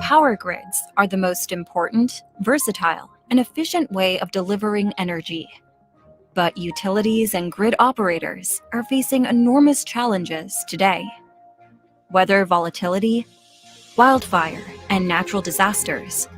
Power grids are the most important, versatile, and efficient way of delivering energy. But utilities and grid operators are facing enormous challenges today. Weather volatility, wildfire, and natural disasters.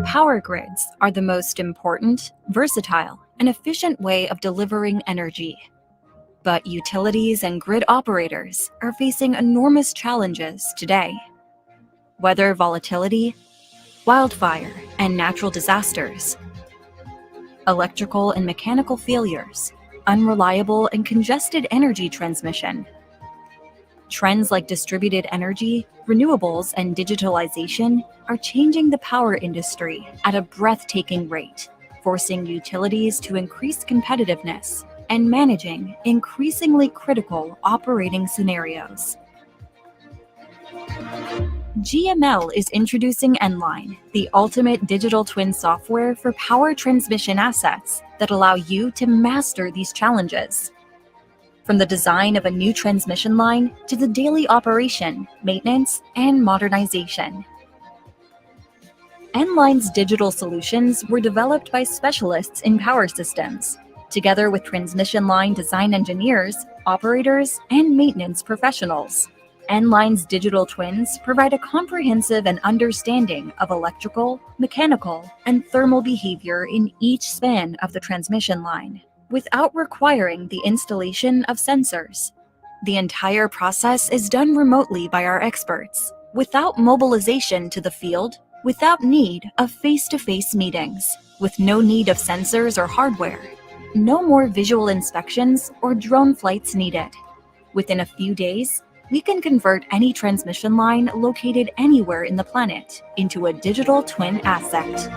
Power grids are the most important, versatile, and efficient way of delivering energy. But utilities and grid operators are facing enormous challenges today. Weather volatility, wildfire, and natural disasters. Electrical and mechanical failures, unreliable and congested energy transmission. Trends like distributed energy, renewables, and digitalization are changing the power industry at a breathtaking rate, forcing utilities to increase competitiveness and managing increasingly critical operating scenarios. GML is introducing Nline, the ultimate digital twin software for power transmission assets that allow you to master these challenges. From the design of a new transmission line to the daily operation, maintenance, and modernization. Nline's digital solutions were developed by specialists in power systems, together with transmission line design engineers, operators, and maintenance professionals. Nline's digital twins provide a comprehensive and understanding of electrical, mechanical, and thermal behavior in each span of the transmission line, without requiring the installation of sensors. The entire process is done remotely by our experts, without mobilization to the field, without need of face-to-face meetings, with no need of sensors or hardware. No more visual inspections or drone flights needed. Within a few days, we can convert any transmission line located anywhere in the planet into a digital twin asset.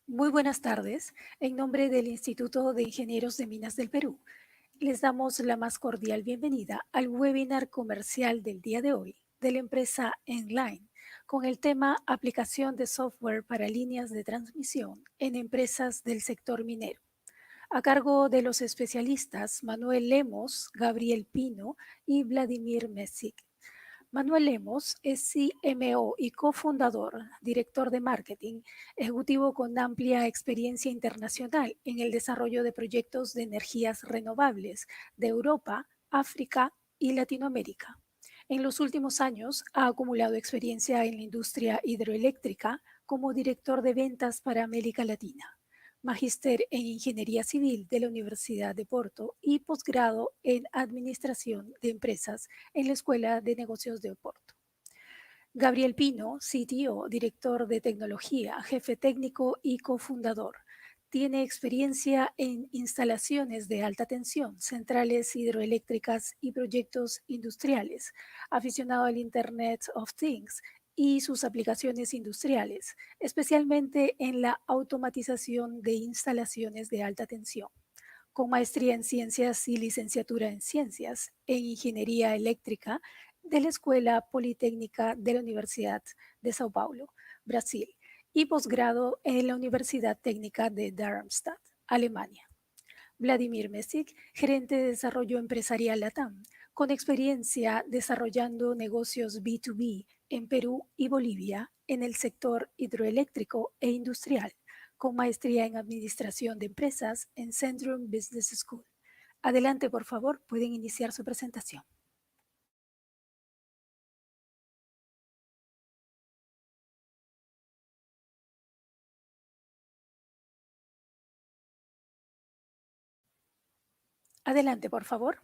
Muy buenas tardes. En nombre del Instituto de Ingenieros de Minas del Perú, les damos la más cordial bienvenida al webinar comercial del día de hoy de la empresa Nline, con el tema Aplicación de software para líneas de transmisión en empresas del sector minero, a cargo de los especialistas Manuel Lemos, Gabriel Pino y Vladimir Mesic. Manuel Lemos es CMO y cofundador, director de marketing, ejecutivo con amplia experiencia internacional en el desarrollo de proyectos de energías renovables de Europa, África y Latinoamérica. En los últimos años ha acumulado experiencia en la industria hidroeléctrica como director de ventas para América Latina, magíster en Ingeniería Civil de la Universidad de Porto y posgrado en Administración de Empresas en la Escuela de Negocios de Oporto. Gabriel Pino, CTO, director de tecnología, jefe técnico y cofundador, Tiene experiencia en instalaciones de alta tensión, centrales hidroeléctricas y proyectos industriales, aficionado al Internet of Things y sus aplicaciones industriales, especialmente en la automatización de instalaciones de alta tensión, con maestría en ciencias y licenciatura en ciencias en ingeniería eléctrica de la Escuela Politécnica de la Universidad de Sao Paulo, Brasil, y posgrado en la Universidad Técnica de Darmstadt, Alemania. Vladimir Mesic, gerente de desarrollo empresarial LATAM, con experiencia desarrollando negocios B2B en Perú y Bolivia en el sector hidroeléctrico e industrial, con maestría en administración de empresas en Centrum Business School. Adelante, por favor, pueden iniciar su presentación. Adelante, por favor.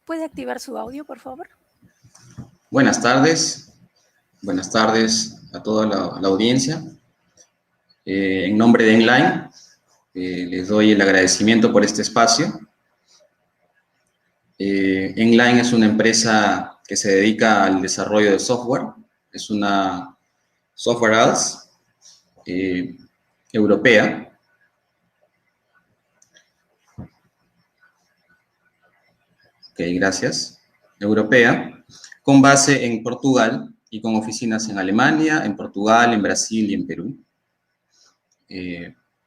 ¿Puede activar su audio, por favor? Buenas tardes a toda la audiencia. En nombre de Enline, les doy el agradecimiento por este espacio. Enline es una empresa que se dedica al desarrollo de software. Es una software house europea. Ok, gracias. Europea, con base en Portugal y con oficinas en Alemania, en Portugal, en Brasil y en Perú.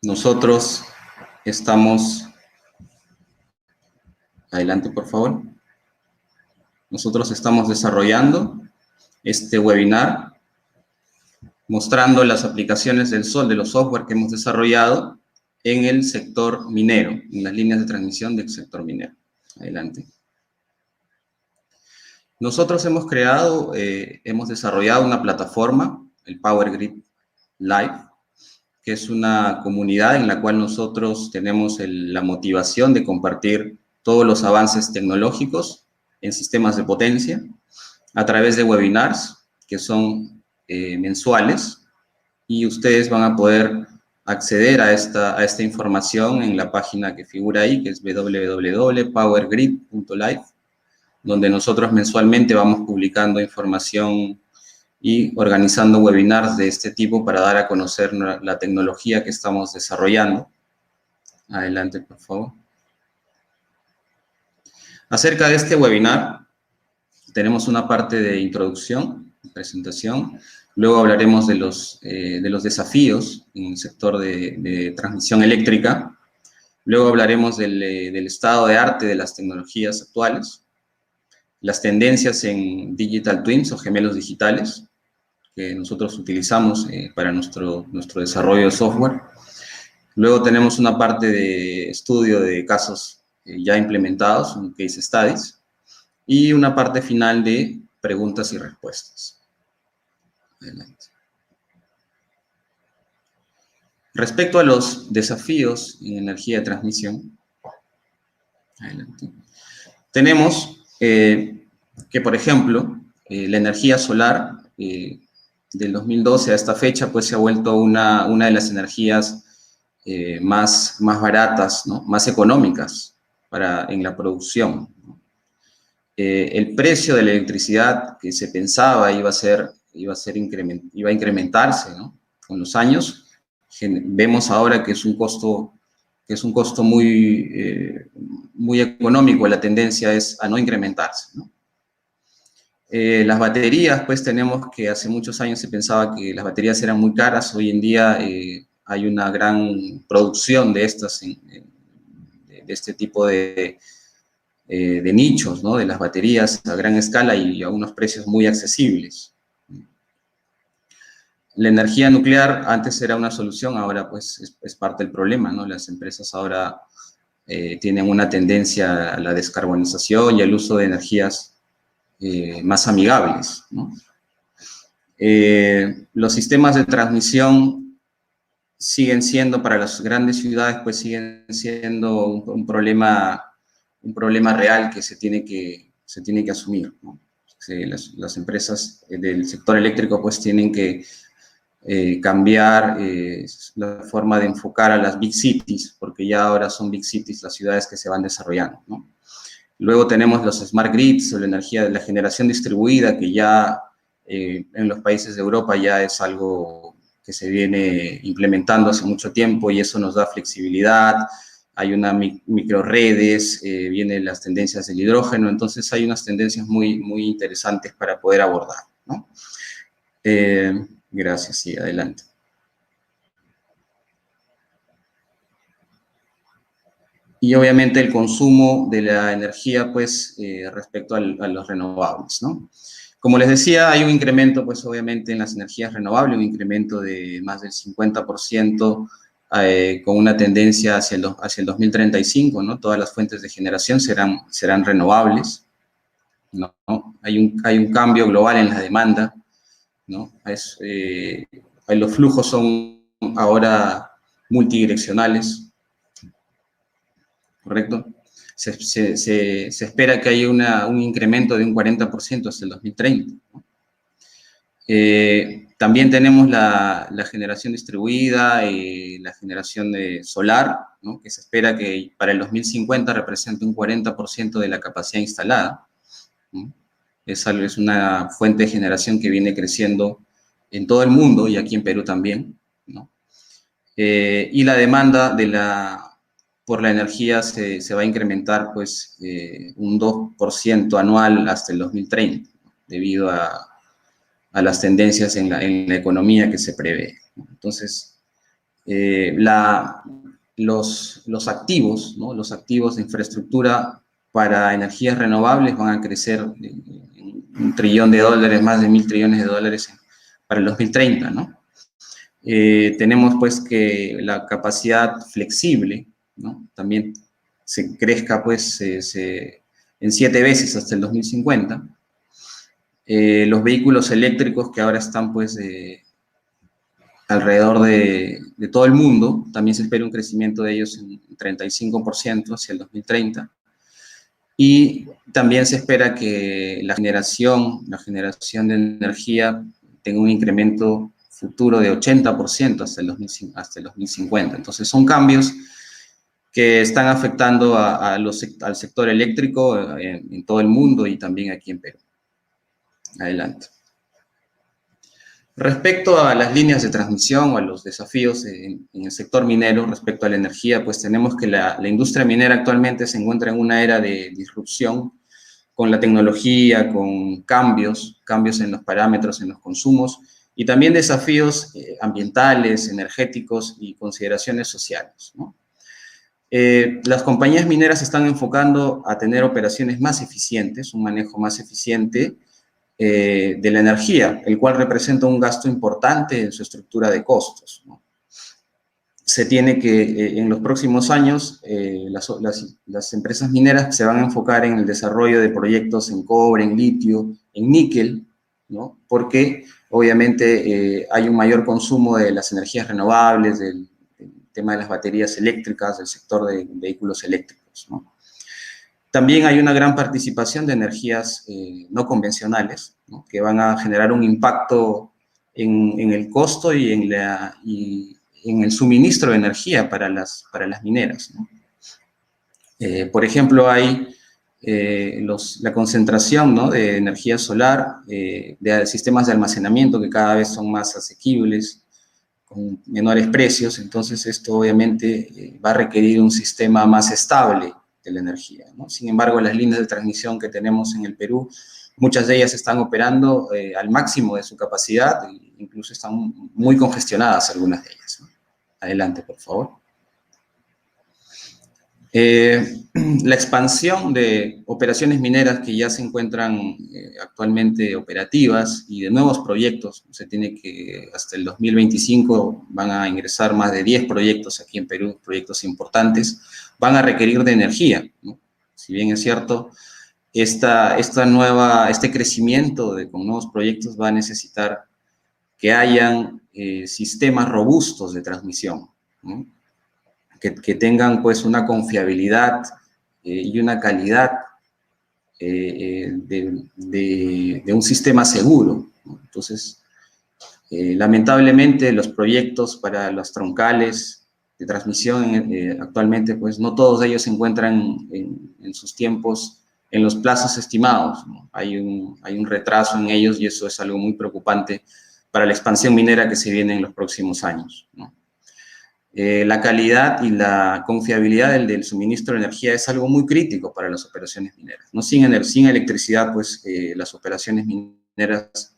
Nosotros estamos... Adelante, por favor. Nosotros estamos desarrollando este webinar mostrando las aplicaciones del sol de los software que hemos desarrollado en el sector minero, en las líneas de transmisión del sector minero. Adelante. Nosotros hemos desarrollado una plataforma, el Power Grid Live, que es una comunidad en la cual nosotros tenemos la motivación de compartir todos los avances tecnológicos en sistemas de potencia a través de webinars que son mensuales, y ustedes van a poder acceder a esta información en la página que figura ahí, que es www.powergrid.live, donde nosotros mensualmente vamos publicando información y organizando webinars de este tipo para dar a conocer la tecnología que estamos desarrollando. Adelante, por favor. Acerca de este webinar, tenemos una parte de introducción, presentación. Luego hablaremos de los desafíos en el sector de transmisión eléctrica. Luego hablaremos del estado de arte de las tecnologías actuales, las tendencias en digital twins o gemelos digitales que nosotros utilizamos para nuestro desarrollo de software. Luego tenemos una parte de estudio de casos ya implementados, un case studies, y una parte final de preguntas y respuestas. Adelante. Respecto a los desafíos en energía de transmisión, adelante, tenemos que, por ejemplo, la energía solar del 2012 a esta fecha pues se ha vuelto una de las energías más baratas, ¿no? Más económicas en la producción. El precio de la electricidad que se pensaba iba a incrementarse, ¿no? Con los años, vemos ahora que es un costo muy económico. La tendencia es a no incrementarse, ¿no? Las baterías, pues tenemos que hace muchos años se pensaba que las baterías eran muy caras. Hoy en día hay una gran producción de este tipo de nichos, ¿no? De las baterías a gran escala y a unos precios muy accesibles. La energía nuclear antes era una solución, ahora pues es parte del problema, ¿no? Las empresas ahora tienen una tendencia a la descarbonización y al uso de energías más amigables, ¿no? Los sistemas de transmisión siguen siendo, para las grandes ciudades, pues siguen siendo un problema real que se tiene que asumir, ¿no? Las empresas del sector eléctrico pues tienen que cambiar la forma de enfocar a las big cities, porque ya ahora son big cities las ciudades que se van desarrollando, ¿no? Luego tenemos los smart grids, o la energía de la generación distribuida, que ya en los países de Europa ya es algo que se viene implementando hace mucho tiempo y eso nos da flexibilidad. Hay unas microredes, vienen las tendencias del hidrógeno, entonces hay unas tendencias muy, muy interesantes para poder abordar, ¿no? Gracias, sí, adelante. Y obviamente el consumo de la energía, pues, respecto a los renovables, ¿no? Como les decía, hay un incremento, pues, obviamente en las energías renovables, un incremento de más del 50%, con una tendencia hacia el 2035, ¿no? Todas las fuentes de generación serán renovables, ¿no? Hay un cambio global en la demanda, ¿no? Los flujos son ahora multidireccionales, ¿correcto? Se espera que haya un incremento de un 40% hasta el 2030, ¿no? También tenemos la generación distribuida y la generación de solar, ¿no? Que se espera que para el 2050 represente un 40% de la capacidad instalada, ¿no? Es una fuente de generación que viene creciendo en todo el mundo y aquí en Perú también, ¿no? Y la demanda por la energía se va a incrementar pues un 2% anual hasta el 2030, ¿no? Debido a las tendencias en la economía que se prevé. Entonces, los activos, ¿no? Los activos de infraestructura para energías renovables van a crecer $1 trillón, más de 1.000 trillones de dólares para el 2030, ¿no? Tenemos pues que la capacidad flexible, ¿no? También se crezca pues en 7 veces hasta el 2050. Los vehículos eléctricos que ahora están pues alrededor de todo el mundo, también se espera un crecimiento de ellos en 35% hacia el 2030. Y también se espera que la generación de energía tenga un incremento futuro de 80% hasta el 2050. Entonces son cambios que están afectando al sector eléctrico en todo el mundo y también aquí en Perú. Adelante. Respecto a las líneas de transmisión o a los desafíos en el sector minero respecto a la energía, pues tenemos que la industria minera actualmente se encuentra en una era de disrupción con la tecnología, con cambios en los parámetros, en los consumos, y también desafíos ambientales, energéticos y consideraciones sociales, ¿no? Las compañías mineras se están enfocando a tener operaciones más eficientes, un manejo más eficiente de la energía, el cual representa un gasto importante en su estructura de costos, ¿no? Se tiene que, en los próximos años, las empresas mineras se van a enfocar en el desarrollo de proyectos en cobre, en litio, en níquel, ¿no? Porque obviamente hay un mayor consumo de las energías renovables, del tema de las baterías eléctricas, del sector de vehículos eléctricos, ¿no? También hay una gran participación de energías no convencionales, ¿no? Que van a generar un impacto en el costo y en el suministro de energía para las mineras, ¿no? Por ejemplo, hay la concentración, ¿no? De energía solar, de sistemas de almacenamiento que cada vez son más asequibles, con menores precios. Entonces esto obviamente va a requerir un sistema más estable de la energía, ¿no? Sin embargo, las líneas de transmisión que tenemos en el Perú, muchas de ellas están operando al máximo de su capacidad, e incluso están muy congestionadas algunas de ellas, ¿no? Adelante, por favor. La expansión de operaciones mineras que ya se encuentran actualmente operativas y de nuevos proyectos, se tiene que hasta el 2025 van a ingresar más de 10 proyectos aquí en Perú, proyectos importantes, van a requerir de energía, ¿no? Si bien es cierto, este crecimiento con nuevos proyectos va a necesitar que hayan sistemas robustos de transmisión, ¿no? Que tengan pues una confiabilidad y una calidad de un sistema seguro, ¿no? Entonces, lamentablemente los proyectos para los troncales de transmisión actualmente, pues no todos ellos se encuentran en sus tiempos, en los plazos estimados, ¿no? Hay un retraso en ellos y eso es algo muy preocupante para la expansión minera que se viene en los próximos años, ¿no? La calidad y la confiabilidad del suministro de energía es algo muy crítico para las operaciones mineras, ¿no? Sin electricidad, pues las operaciones mineras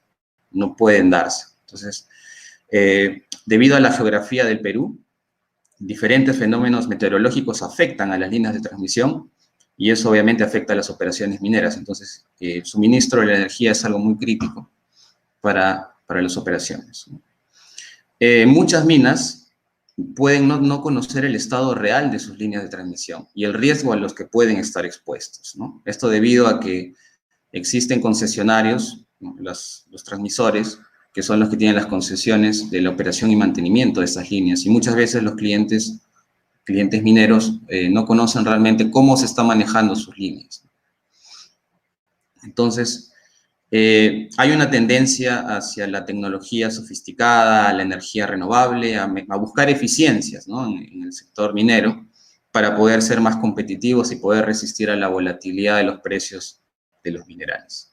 no pueden darse. Entonces, debido a la geografía del Perú, diferentes fenómenos meteorológicos afectan a las líneas de transmisión y eso obviamente afecta a las operaciones mineras. Entonces, el suministro de la energía es algo muy crítico para las operaciones, ¿no? Muchas minas pueden no conocer el estado real de sus líneas de transmisión y el riesgo a los que pueden estar expuestos, ¿no? Esto debido a que existen concesionarios, ¿no? Los transmisores, que son los que tienen las concesiones de la operación y mantenimiento de esas líneas, y muchas veces los clientes mineros no conocen realmente cómo se están manejando sus líneas. Entonces, hay una tendencia hacia la tecnología sofisticada, a la energía renovable, a buscar eficiencias, ¿no? en el sector minero para poder ser más competitivos y poder resistir a la volatilidad de los precios de los minerales.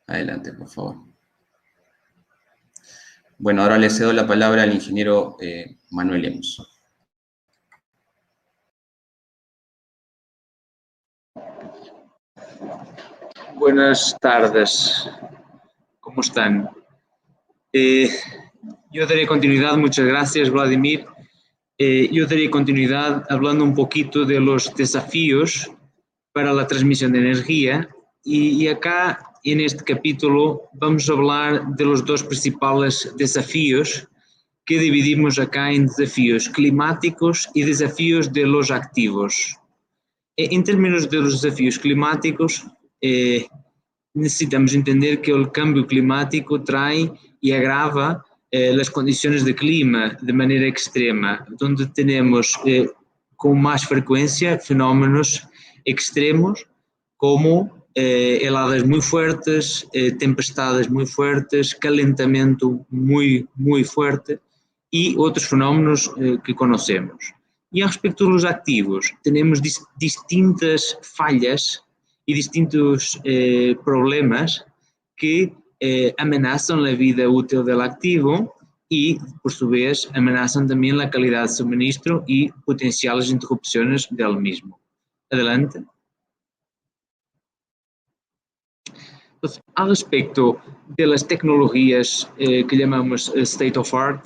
Adelante, por favor. Bueno, ahora le cedo la palabra al ingeniero Manuel Lemus. Buenas tardes, ¿cómo están? Yo daré continuidad, muchas gracias, Vladimir. Yo daré continuidad hablando un poquito de los desafíos para la transmisión de energía y acá en este capítulo vamos a hablar de los dos principales desafíos que dividimos acá en desafíos climáticos y desafíos de los activos. En términos de los desafíos climáticos, necesitamos entender que el cambio climático trae y agrava las condiciones de clima de manera extrema, donde tenemos con más frecuencia fenómenos extremos como heladas muy fuertes, tempestades muy fuertes, calentamiento muy fuerte y otros fenómenos que conocemos. Y respecto a los activos, tenemos distintas fallas y distintos problemas que amenazan la vida útil del activo y, por su vez, amenazan también la calidad de suministro y potenciales interrupciones del mismo. Adelante. Entonces, al respecto de las tecnologías que llamamos state of art,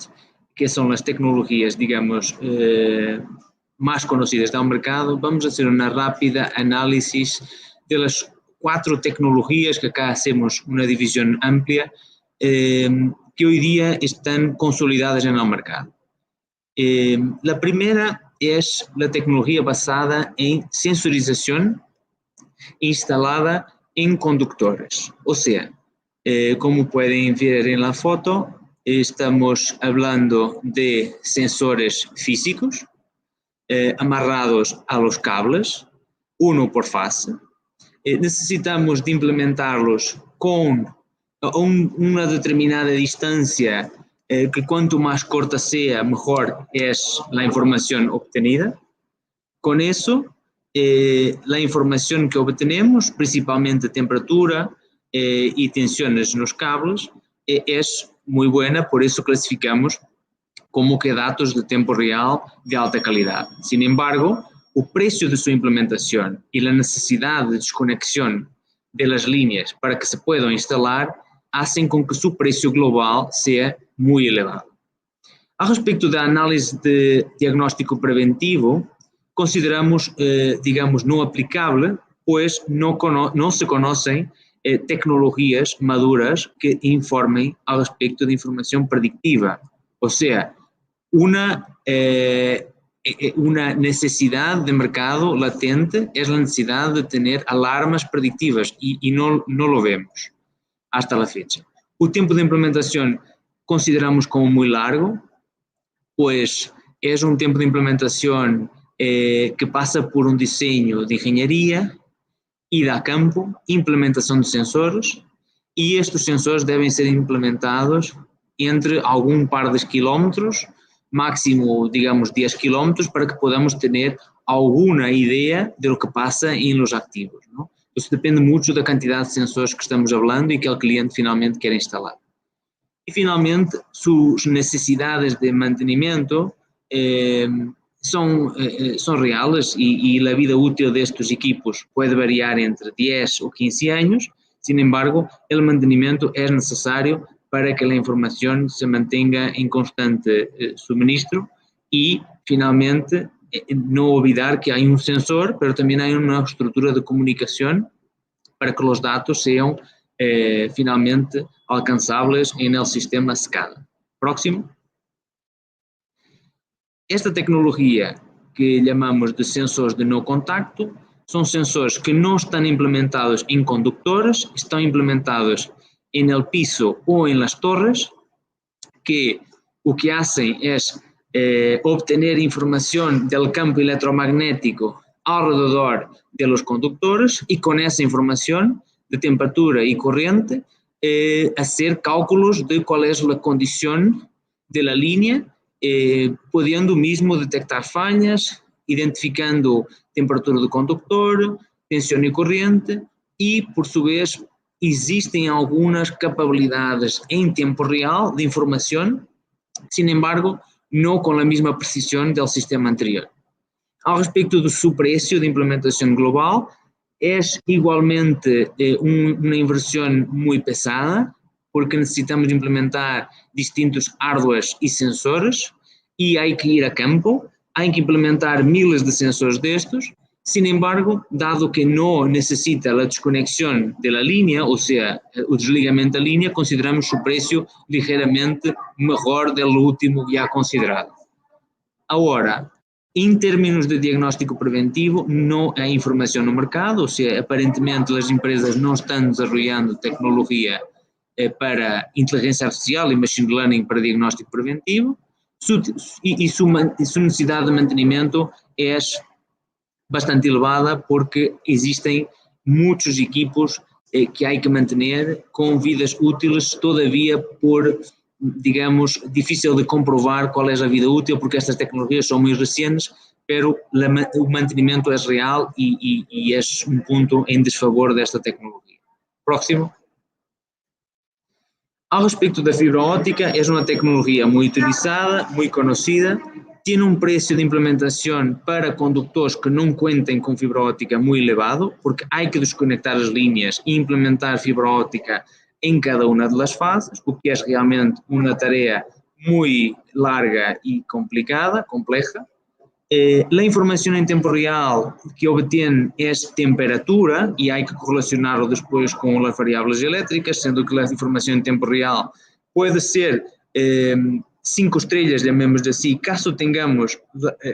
que son las tecnologías, digamos, más conocidas del mercado, vamos a hacer una rápida análisis de las 4 tecnologías que acá hacemos una división amplia que hoy día están consolidadas en el mercado. La primera es la tecnología basada en sensorización instalada en conductores. O sea, como pueden ver en la foto, estamos hablando de sensores físicos amarrados a los cables, uno por fase. Necesitamos de implementarlos con una determinada distancia que cuanto más corta sea, mejor es la información obtenida. Con eso, la información que obtenemos, principalmente temperatura y tensiones en los cables, es muy buena, por eso clasificamos como que datos de tiempo real de alta calidad. Sin embargo, o precio de su implementación y la necesidad de desconexión de las líneas para que se puedan instalar hacen con que su precio global sea muy elevado. A respecto da análise de diagnóstico preventivo, consideramos, digamos, no aplicable, pues no se conocen tecnologías maduras que informen al respecto de información predictiva. O sea, una necesidad de mercado latente es la necesidad de tener alarmas predictivas y no lo vemos hasta la fecha. O tempo de implementação consideramos como muito largo, pois é um tempo de implementação que passa por um desenho de engenharia, ida a campo, implementação de sensores, e estes sensores devem ser implementados entre algum par de quilómetros, máximo, digamos, 10 quilómetros, para que podamos ter alguma ideia de lo que passa em los ativos, não? Isso depende muito da quantidade de sensores que estamos falando e que o cliente finalmente quer instalar. E finalmente, suas necessidades de mantenimento são reais e a vida útil destes equipos pode variar entre 10 ou 15 anos. Sin embargo, o mantenimento é necessário para que a informação se mantenha em constante suministro e, finalmente, não olvidar que há um sensor, mas também há uma estrutura de comunicação para que os dados sejam finalmente alcançáveis no sistema SCADA. Próximo. Esta tecnologia que chamamos de sensores de não contacto são sensores que não estão implementados em condutores, estão implementados en el piso ou en las torres, que o que hacen es obtener información del campo electromagnético alrededor de los conductores y con esa información de temperatura y corriente hacer cálculos de cuál es la condición de la línea, pudiendo mismo detectar fallas, identificando temperatura do conductor, tensión y corriente y por su vez existem algumas capacidades em tempo real de informação, sin embargo, não com a mesma precisão do sistema anterior. Ao respeito do seu preço de implementação global, é igualmente uma inversão muito pesada, porque necessitamos implementar distintos hardwares e sensores, e há que ir a campo, há que implementar miles de sensores destes. Sin embargo, dado que não necessita a desconexão da linha, ou seja, o desligamento da linha, consideramos o preço ligeiramente melhor do último já considerado. Agora, em termos de diagnóstico preventivo, não há informação no mercado, ou seja, aparentemente as empresas não estão desenvolvendo tecnologia para inteligência artificial e machine learning para diagnóstico preventivo, e sua necessidade de mantenimento é bastante elevada porque existem muitos equipos que há que manter com vidas úteis, todavia por, digamos, difícil de comprovar qual é a vida útil porque estas tecnologias são muito recentes, pero o mantenimento é real e é um ponto em desfavor desta tecnologia. Próximo. Ao respeito da fibra óptica, é uma tecnologia muito utilizada, muito conhecida, tem um preço de implementação para condutores que não contem com fibra óptica muito elevado, porque há que desconectar as linhas e implementar fibra óptica em cada uma das fases, o que é realmente uma tarefa muito larga e complicada, complexa. A informação em tempo real que obtém é temperatura e há que correlacioná-lo depois com as variáveis elétricas, sendo que a informação em tempo real pode ser 5 estrelas, chamemos assim, caso tenhamos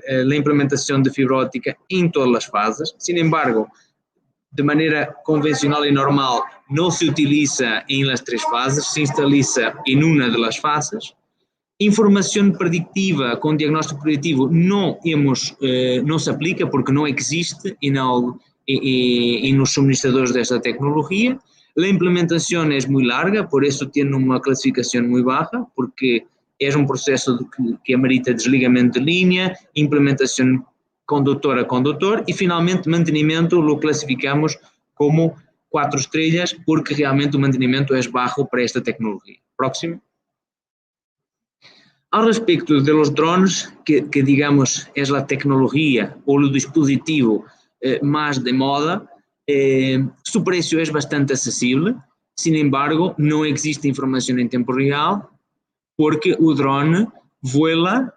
a implementação de fibra óptica em todas as fases. Sin embargo, de maneira convencional e normal, não se utiliza em las 3 fases, se instaliza em uma das fases. Informação predictiva com diagnóstico preditivo não se aplica porque não existe nos suministradores desta tecnologia. A implementação é muito larga, por isso tem uma classificação muito baixa, porque é um processo que amerita desligamento de linha, implementação condutor a condutor e finalmente mantenimento lo classificamos como 4 estrelas porque realmente o mantenimento é baixo para esta tecnologia. Próximo. Ao respeito de los drones, que digamos é a tecnologia ou o dispositivo mais de moda, seu preço é bastante acessível, sin embargo, não existe informação em tempo real, porque o drone voa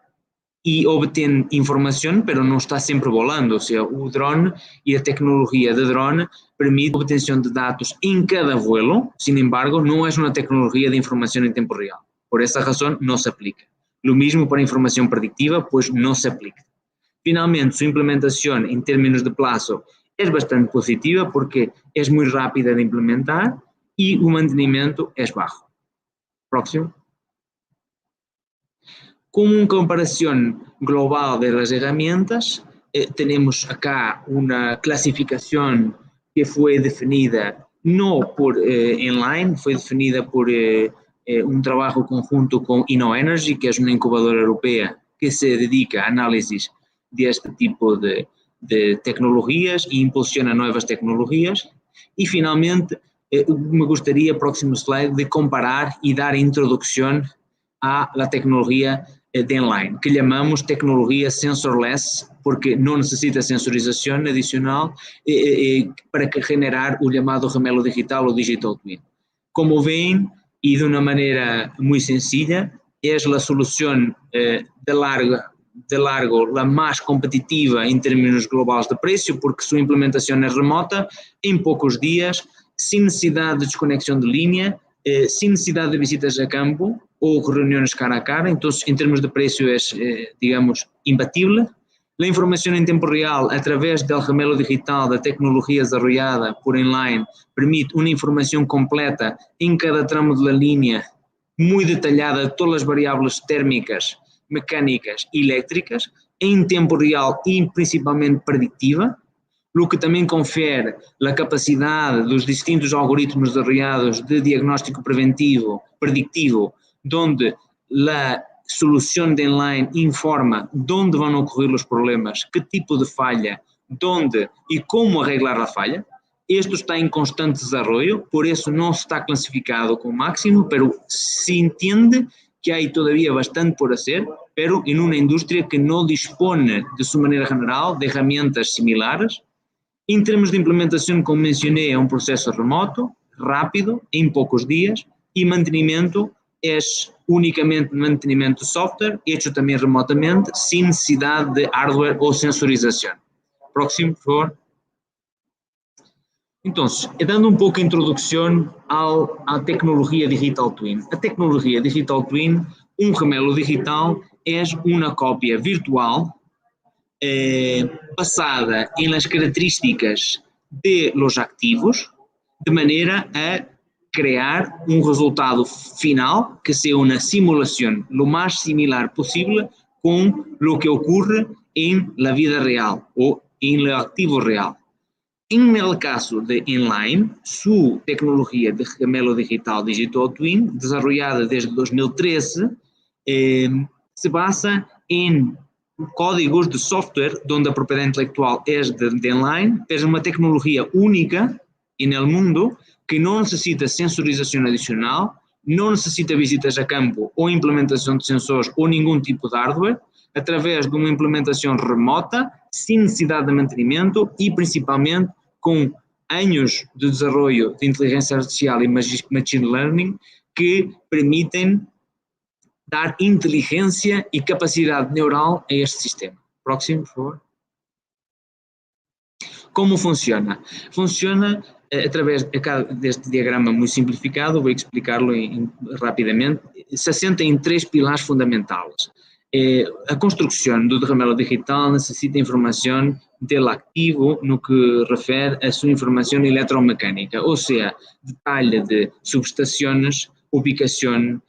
e obtém informação, mas não está sempre volando, ou seja, o drone e a tecnologia de drone permite a obtenção de dados em cada voo, sin embargo, não é uma tecnologia de informação em tempo real. Por essa razão, não se aplica. O mesmo para a informação predictiva, pois não se aplica. Finalmente, sua implementação em termos de prazo é bastante positiva porque é muito rápida de implementar e o mantenimento é baixo. Próximo. Como uma comparação global das ferramentas, temos acá uma classificação que foi definida não por Enline, foi definida por um trabalho conjunto com InnoEnergy, que é uma incubadora europeia que se dedica a análises deste tipo de tecnologias e impulsiona novas tecnologias. E, finalmente, me gostaria, próximo slide, de comparar e dar introdução à tecnologia de Enline, que chamamos tecnologia sensorless, porque não necessita sensorização adicional para generar o chamado gemelo digital ou digital twin. Como veem, e de uma maneira muito sencilla, é a solução de largo a mais competitiva em termos globais de preço, porque sua implementação é remota, em poucos dias, sem necessidade de desconexão de linha, sem necessidade de visitas a campo ou reuniões cara a cara. Então, em termos de preço, é, digamos, imbatível. A informação em tempo real, através do gemelo digital da tecnologia desenvolvida por Enline, permite uma informação completa em cada tramo da linha, muito detalhada de todas as variáveis térmicas, mecânicas e elétricas, em tempo real e principalmente preditiva, o que também confere a capacidade dos distintos algoritmos desenvolvidos de diagnóstico preventivo, predictivo, onde a solução de Enline informa de onde vão ocorrer os problemas, que tipo de falha, onde e como arreglar a falha. Isto está em constante desenvolvimento, por isso não está classificado como máximo, mas se entende que há todavía bastante por hacer, pero em uma indústria que não dispõe, de sua maneira general, de ferramentas similares. Em termos de implementação, como mencionei, é um processo remoto, rápido, em poucos dias, e mantenimento é unicamente mantenimento de software, feito também remotamente, sem necessidade de hardware ou sensorização. Próximo, por favor. Então, dando um pouco de introdução à tecnologia Digital Twin. A tecnologia Digital Twin, um gemelo digital, é uma cópia virtual basada em las características de los activos, de maneira a crear um resultado final que seja uma simulação lo mais similar possível com o que ocorre em la vida real ou em lo activo real. En el caso de Enline, su tecnología de gemelo digital Digital Twin, desarrollada desde 2013, se basa en códigos de software donde a propiedad intelectual es de Enline, es una tecnología única en el mundo que no necesita sensorización adicional, no necesita visitas a campo ou implementação de sensores ou nenhum tipo de hardware, através de uma implementação remota, sem necessidade de mantenimento e principalmente com anos de desenvolvimento de inteligência artificial e machine learning que permitem dar inteligência e capacidade neural a este sistema. Próximo, por favor. Como funciona? Funciona através deste diagrama muito simplificado, vou explicar-lo rapidamente, se assenta em 3 pilares fundamentais. A construção do gemelo digital necessita informação do activo no que refere a sua informação eletromecânica, ou seja, detalhe de subestações, ubicação,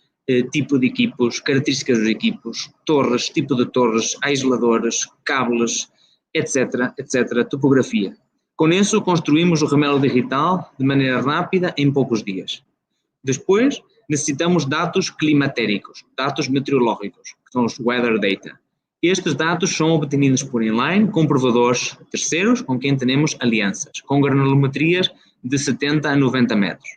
tipo de equipos, características dos equipos, torres, tipo de torres, aisladores, cables, etc., etc., topografia. Com isso, construímos o gemelo digital de maneira rápida em poucos dias. Depois, necessitamos dados climatéricos, dados meteorológicos, que são os weather data. Estes dados são obtidos por Enline com provadores terceiros com quem temos alianças, com granulometrias de 70 a 90 metros,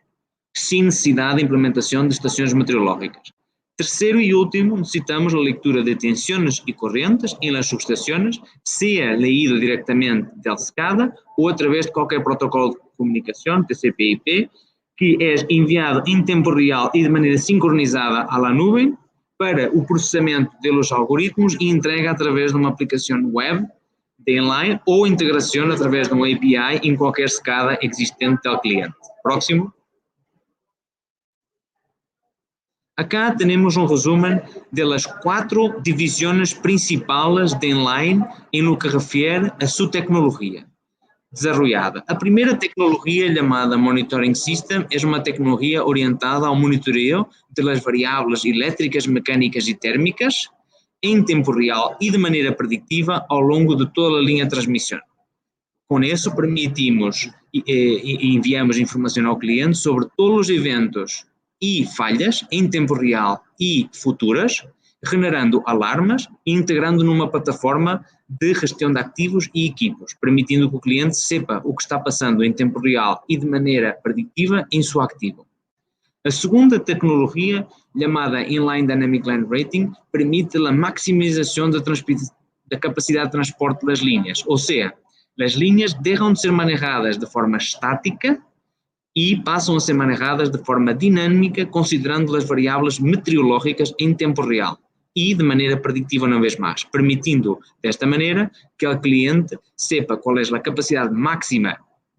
sem necessidade de implementação de estações meteorológicas. Terceiro e último, necessitamos a leitura de tensões e correntes em las subestações, seja leído diretamente da SCADA ou através de qualquer protocolo de comunicação, TCP/IP, que é enviado em tempo real e de maneira sincronizada à nuvem para o processamento dos algoritmos e entrega através de uma aplicação web de Enline ou integração através de uma API em qualquer SCADA existente ao cliente. Próximo. Acá temos um resumo das 4 divisões principais de Enline em lo que refere a sua tecnologia. desarrollada. A primeira tecnologia, chamada Monitoring System, é uma tecnologia orientada ao monitoreo das variáveis elétricas, mecânicas e térmicas em tempo real e de maneira preditiva ao longo de toda a linha de transmissão. Com isso, permitimos e enviamos informação ao cliente sobre todos os eventos e falhas em tempo real e futuras, generando alarmas e integrando numa plataforma de gestão de ativos e equipos, permitindo que o cliente sepa o que está passando em tempo real e de maneira preditiva em seu ativo. A segunda tecnologia, chamada Inline Dynamic Line Rating, permite a maximização da capacidade de transporte das linhas, ou seja, as linhas deixam de ser manejadas de forma estática e passam a ser manejadas de forma dinâmica, considerando as variáveis meteorológicas em tempo real e de maneira preditiva uma vez mais, permitindo desta maneira que o cliente sepa qual é a capacidade máxima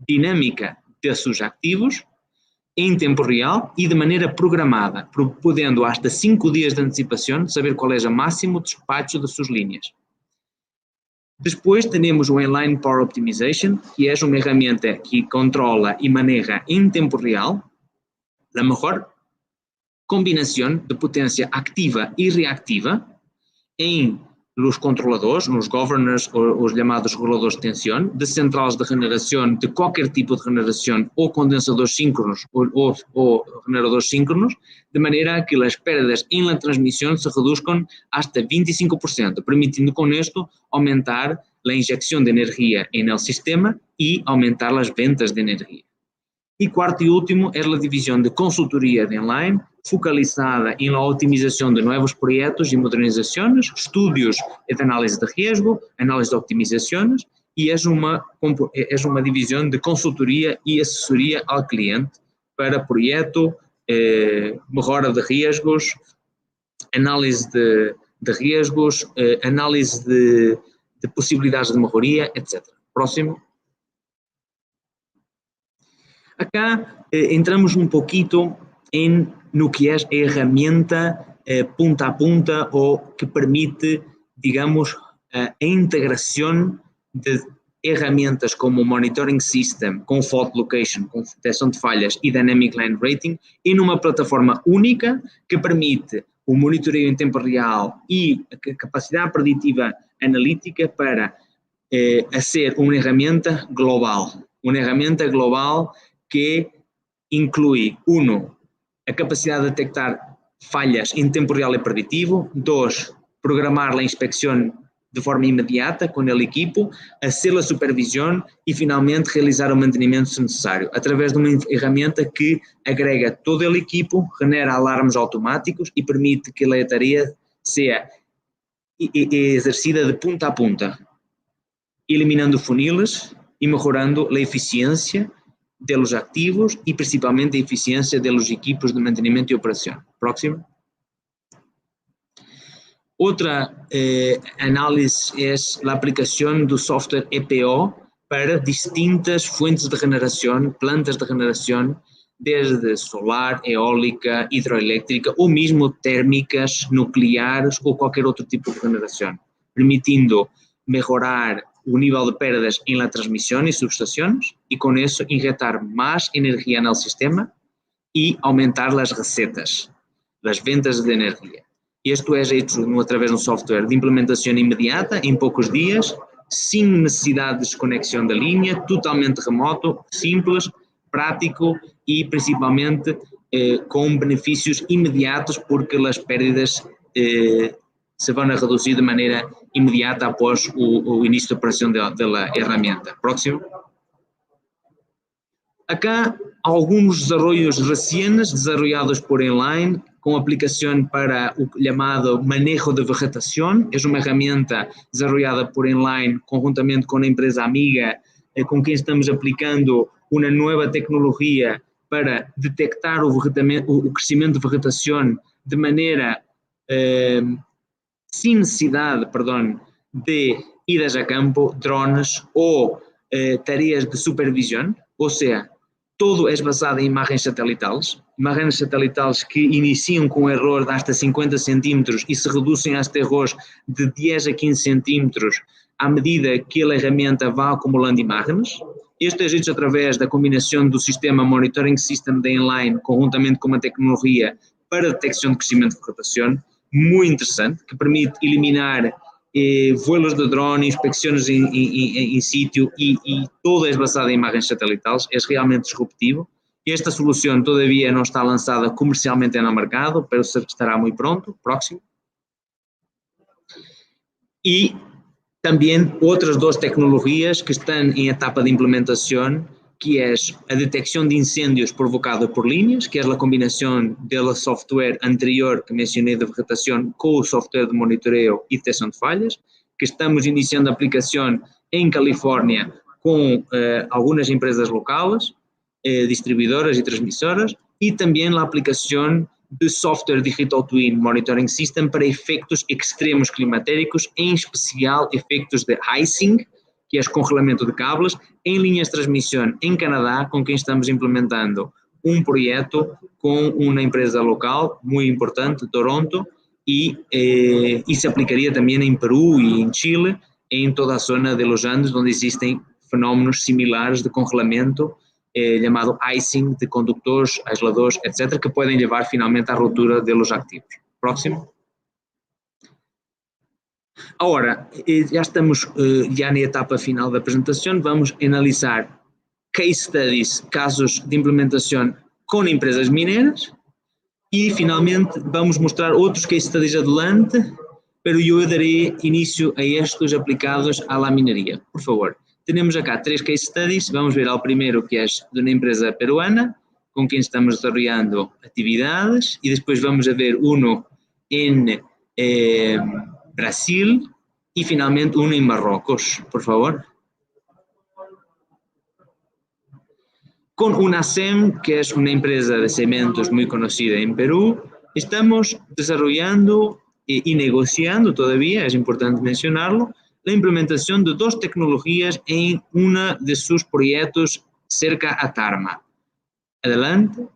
dinâmica de seus ativos em tempo real e de maneira programada, podendo hasta 5 dias de antecipação saber qual é o máximo despacho de suas linhas. Depois temos o Inline Power Optimization, que é uma ferramenta que controla e maneja em tempo real a melhor combinação de potência ativa e reativa em os controladores, nos governors, os chamados reguladores de tensão, de centrais de generação, de qualquer tipo de generação, ou condensadores síncronos ou generadores síncronos, de maneira que as perdas em la transmissão se reduzcam hasta 25%, permitindo com isto aumentar a injecção de energia no sistema e aumentar as ventas de energia. E quarto e último é a divisão de consultoria de inline, focalizada em la otimização de novos projetos e modernizações, estudos de análise de risco, análise de optimizações, e é uma divisão de consultoria e assessoria ao cliente para projeto, melhora de riscos, análise de riscos, análise de possibilidades de melhoria, etc. Próximo. Acá entramos um pouquinho no que é a ferramenta punta a punta ou que permite, digamos, a integração de ferramentas como o Monitoring System, com Fault Location, com detecção de falhas e Dynamic Line Rating, em uma plataforma única que permite o monitoreio em tempo real e a capacidade preditiva analítica para ser uma ferramenta global que inclui, 1, a capacidade de detectar falhas em tempo real e preditivo, 2, programar a inspeção de forma imediata com o equipo, hacer a supervisão e, finalmente, realizar o mantenimento se necessário, através de uma ferramenta que agrega todo o equipo, genera alarmes automáticos e permite que a tarefa seja exercida de punta a punta, eliminando funiles e melhorando a eficiência dos ativos e principalmente a eficiência dos equipos de mantenimento e operação. Próximo. Outra análise é a aplicação do software EPO para distintas fontes de generação, plantas de generação, desde solar, eólica, hidroelétrica ou mesmo térmicas, nucleares ou qualquer outro tipo de generação, permitindo melhorar o nível de perdas em la transmissão e subestações e com isso injetar mais energia no sistema e aumentar as receitas, as vendas de energia. Isto é feito através de um software de implementação imediata, em poucos dias, sem necessidade de desconexão da linha, totalmente remoto, simples, prático e principalmente com benefícios imediatos porque as perdas se vão a reduzir de maneira imediata após o início da operação da ferramenta. Próximo. Acá, alguns desenvolvimentos recentes desenvolvidos por Inline, com aplicação para o chamado manejo de vegetação. É uma ferramenta desenvolvida por Inline conjuntamente com a empresa amiga, com quem estamos aplicando uma nova tecnologia para detectar o crescimento de vegetação de maneira sem necessidade, de idas a campo, drones ou tarefas de supervisão, ou seja, todo é basado em imagens satelitais que iniciam com um erro de hasta 50 centímetros e se reduzem a erros de 10 a 15 centímetros à medida que a ferramenta vai acumulando imagens, Este é feito através da combinação do sistema Monitoring System da Enline, conjuntamente com uma tecnologia para detecção de crescimento de vegetação, muito interessante, que permite eliminar vuelos de drone, inspeções em sítio e toda é basada em imagens satelitais. É realmente disruptivo. Esta solução todavia não está lançada comercialmente no mercado, pero estará muito pronto, próximo. E também outras duas tecnologias que estão em etapa de implementação, que é a detecção de incêndios provocados por linhas, que é a combinação do software anterior que mencionei de vegetação com o software de monitoreo e detecção de falhas, que estamos iniciando a aplicação em Califórnia com algumas empresas locais, distribuidoras e transmissoras, e também a aplicação de software Digital Twin Monitoring System para efeitos extremos climatéricos, em especial efeitos de icing, que é o congelamento de cabos, em linhas de transmissão em Canadá, com quem estamos implementando um projeto com uma empresa local muito importante, Toronto, e se aplicaria também em Peru e em Chile, em toda a zona de Los Andes, onde existem fenómenos similares de congelamento, chamado icing de condutores, aisladores, etc., que podem levar finalmente à ruptura dos ativos. Próximo. Agora, já estamos na etapa final da apresentação, vamos analisar case studies, casos de implementação com empresas mineiras e, finalmente, vamos mostrar outros case studies adelante, pero eu darei início a estes aplicados à mineria. Por favor. Temos acá 3 case studies, vamos ver ao primeiro, que é de uma empresa peruana, com quem estamos desarrollando atividades, e depois vamos a ver um em Brasil e finalmente um em Marrocos, por favor. Com UNACEM, que é uma empresa de cementos muito conhecida em Peru, estamos desarrollando e negociando todavía, é importante mencionarlo, a implementação de 2 tecnologias em um de seus projetos cerca a Tarma. Adelante.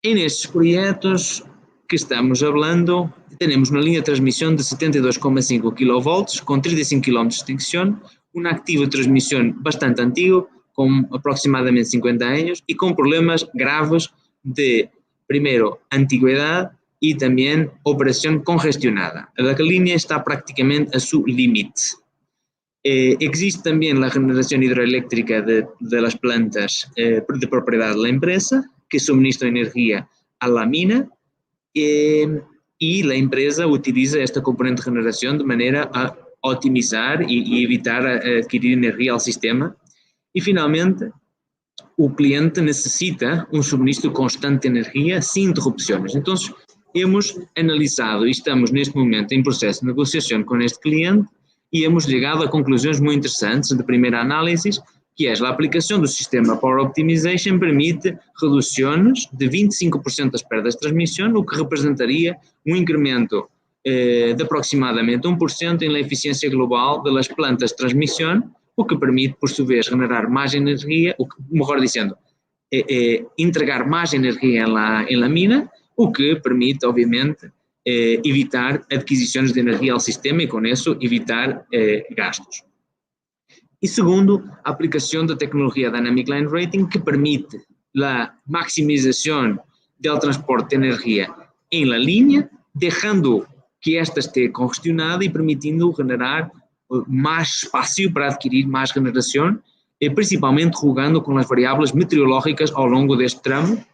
En estes projetos que estamos hablando, temos uma linha de transmissão de 72,5 kV com 35 km de extensão, um ativo de transmissão bastante antigo, com aproximadamente 50 anos, e com problemas graves de, primeiro, antiguidade, e também operação congestionada. A linha está praticamente a seu limite. Existe também a regeneração hidroeléctrica de las plantas de propriedade da empresa, que suministram energia à la mina, e a empresa utiliza esta componente de regeneração de maneira a otimizar e evitar adquirir energia ao sistema. E, finalmente, o cliente necessita um suministro constante de energia sem interrupções. Então, hemos analisado e estamos neste momento em processo de negociação com este cliente e hemos chegado a conclusões muito interessantes de primeira análise, que é a aplicação do sistema Power Optimization permite reduções de 25% das perdas de transmissão, o que representaria um incremento de aproximadamente 1% na eficiência global das plantas de transmissão, o que permite, por sua vez, generar mais energia, melhor dizendo, entregar mais energia em la mina, o que permite, obviamente, evitar adquisições de energia ao sistema e, com isso, evitar gastos. E segundo, a aplicação da tecnologia Dynamic Line Rating, que permite a maximização do transporte de energia em la linha, deixando que esta esteja congestionada e permitindo generar mais espaço para adquirir mais generação, principalmente jogando com as variáveis meteorológicas ao longo deste tramo,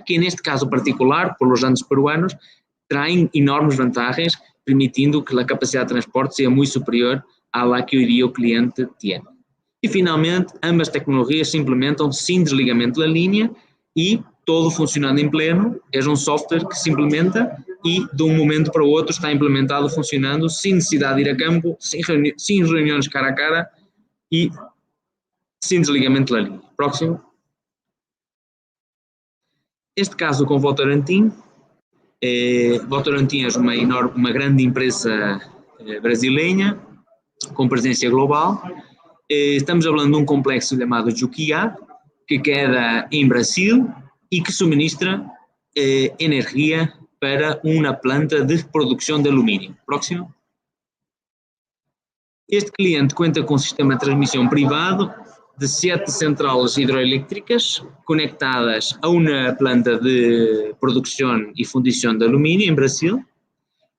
que neste caso particular, por los Andes peruanos, traem enormes vantagens, permitindo que a capacidade de transporte seja muito superior à que hoje dia o cliente tem. E, finalmente, ambas tecnologias se implementam sem desligamento da linha e todo funcionando em pleno. É um software que se implementa e, de um momento para o outro, está implementado, funcionando, sem necessidade de ir a campo, sem reuniões cara a cara e sem desligamento da linha. Próximo. Este caso com Votorantim. Votorantim é uma grande empresa brasileira com presença global. Estamos falando de um complexo chamado Juquia, que queda em Brasil e que suministra energia para uma planta de produção de alumínio. Próximo. Este cliente conta com um sistema de transmissão privado de 7 centrais hidroeléctricas conectadas a uma planta de produção e fundição de alumínio em Brasil,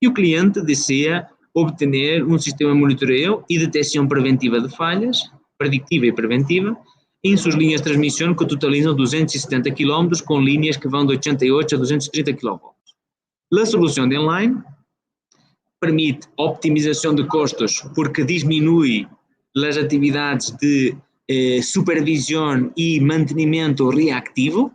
e o cliente deseja obter um sistema de monitoreio e detecção preventiva de falhas, preditiva e preventiva, em suas linhas de transmissão que totalizam 270 km, com linhas que vão de 88 a 230 kV. A solução de Enline permite optimização de custos porque diminui as atividades de supervisão e mantenimento reativo,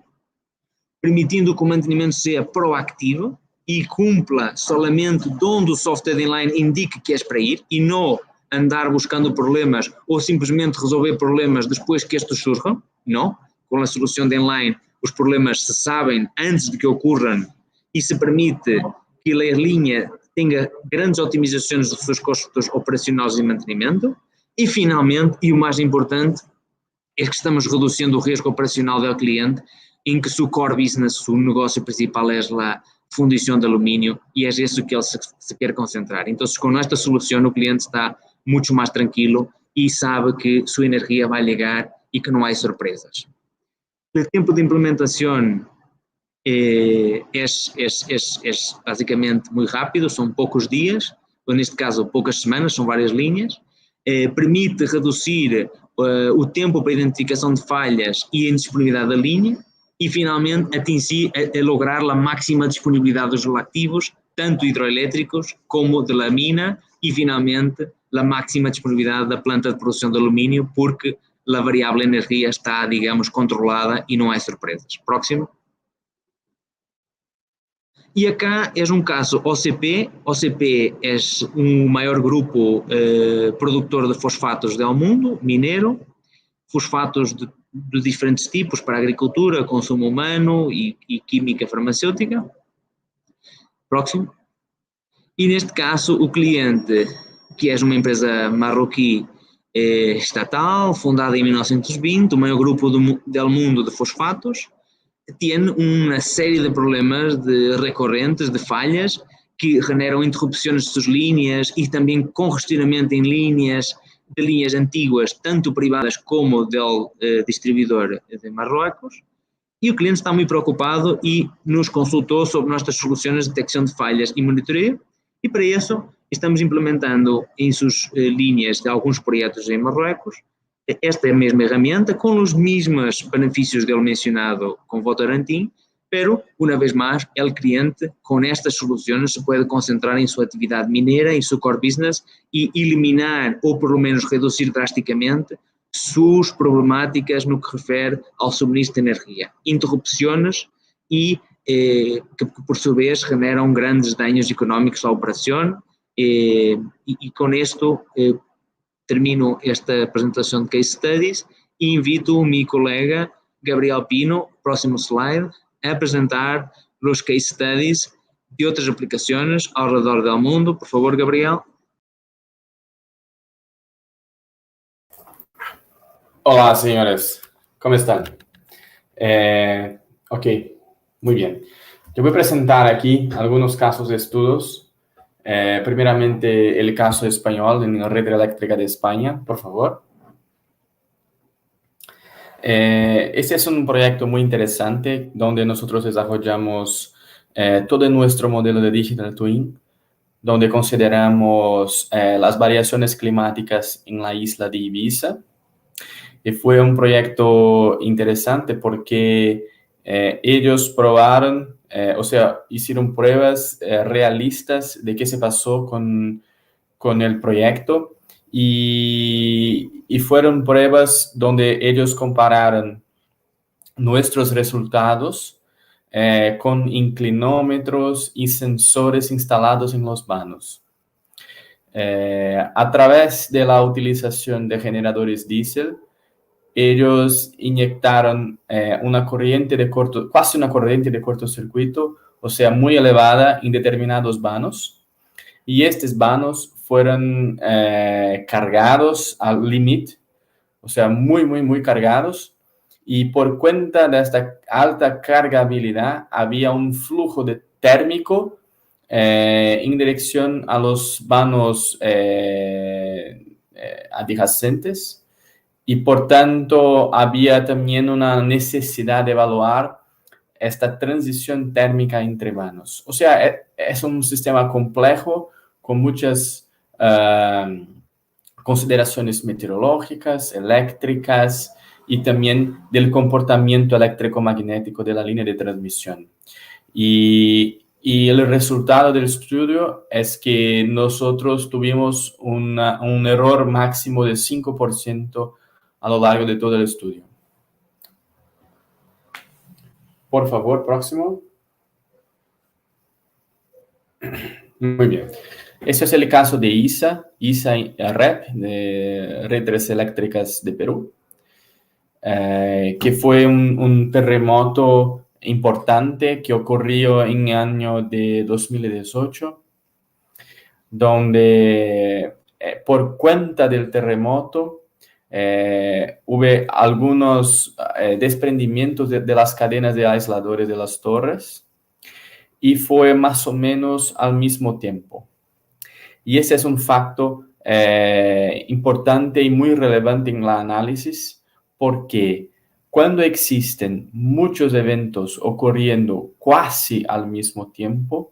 permitindo que o mantenimento seja proativo e cumpra somente onde o software de Enline indique que é para ir e não andar buscando problemas ou simplesmente resolver problemas depois que estes surjam. Não. Com a solução de Enline, os problemas se sabem antes de que ocorram e se permite que a linha tenha grandes otimizações dos seus custos operacionais e mantenimento. E, finalmente, e o mais importante, é que estamos reduzindo o risco operacional do cliente, em que o core business, o negócio principal é a fundição de alumínio e é isso que ele se quer concentrar. Então, com esta solução, o cliente está muito mais tranquilo e sabe que sua energia vai ligar e que não há surpresas. O tempo de implementação é basicamente muito rápido, são poucos dias, ou neste caso poucas semanas, são várias linhas, permite reduzir o tempo para a identificação de falhas e a indisponibilidade da linha e finalmente atingir a lograr a máxima disponibilidade dos reativos, tanto hidroelétricos como de la mina e finalmente a máxima disponibilidade da planta de produção de alumínio porque a variável energia está, digamos, controlada e não há surpresas. Próximo. E acá é um caso OCP. OCP é o maior grupo produtor de fosfatos do mundo, mineiro, fosfatos de diferentes tipos para agricultura, consumo humano e química farmacêutica. Próximo. E neste caso o cliente, que é uma empresa marroquí estatal, fundada em 1920, o maior grupo do mundo de fosfatos, tem uma série de problemas recorrentes, de falhas, que generam interrupções de suas linhas e também congestionamento em linhas antigas, tanto privadas como do distribuidor de Marrocos. E o cliente está muito preocupado e nos consultou sobre nossas soluções de detecção de falhas e monitoreio. E para isso estamos implementando em suas linhas de alguns projetos em Marrocos esta mesma herramienta, com os mesmos benefícios dele mencionado com Votorantim, pero, uma vez mais, o cliente, com estas soluções, se pode concentrar em sua atividade mineira, em seu core business, e eliminar, ou pelo menos reduzir drasticamente, suas problemáticas no que refere ao suministro de energia, interrupções e que, por sua vez, generam grandes danos económicos à operação, e com isto termino esta apresentação de case studies e invito o meu colega Gabriel Pino, próximo slide, a apresentar os case studies de outras aplicações ao redor do mundo. Por favor, Gabriel. Hola, señores. ¿Cómo están? Ok, muy bien. Yo voy a presentar aquí algunos casos de estudios. Primeramente, el caso español en la red eléctrica de España, por favor. Este es un proyecto muy interesante donde nosotros desarrollamos todo nuestro modelo de Digital Twin, donde consideramos las variaciones climáticas en la isla de Ibiza. Y fue un proyecto interesante porque ellos probaron, hicieron pruebas realistas de qué se pasó con el proyecto y fueron pruebas donde ellos compararon nuestros resultados con inclinómetros y sensores instalados en los vanos. A través de la utilización de generadores diésel, ellos inyectaron casi una corriente de cortocircuito, o sea, muy elevada en determinados vanos, y estos vanos fueron cargados al límite, o sea, muy, muy, muy cargados, y por cuenta de esta alta cargabilidad había un flujo térmico en dirección a los vanos adyacentes. y por tanto había también una necesidad de evaluar esta transición térmica entre vanos. O sea, es un sistema complejo con muchas consideraciones meteorológicas, eléctricas y también del comportamiento eléctrico-magnético de la línea de transmisión. Y el resultado del estudio es que nosotros tuvimos un error máximo de 5% a lo largo de todo el estudio. Por favor, próximo. Muy bien. Este es el caso de ISA REP, de Redes Eléctricas de Perú, que fue un terremoto importante que ocurrió en el año de 2018, donde por cuenta del terremoto hubo algunos desprendimientos de las cadenas de aisladores de las torres, y fue más o menos al mismo tiempo. Y ese es un facto importante y muy relevante en el análisis, porque cuando existen muchos eventos ocurriendo casi al mismo tiempo,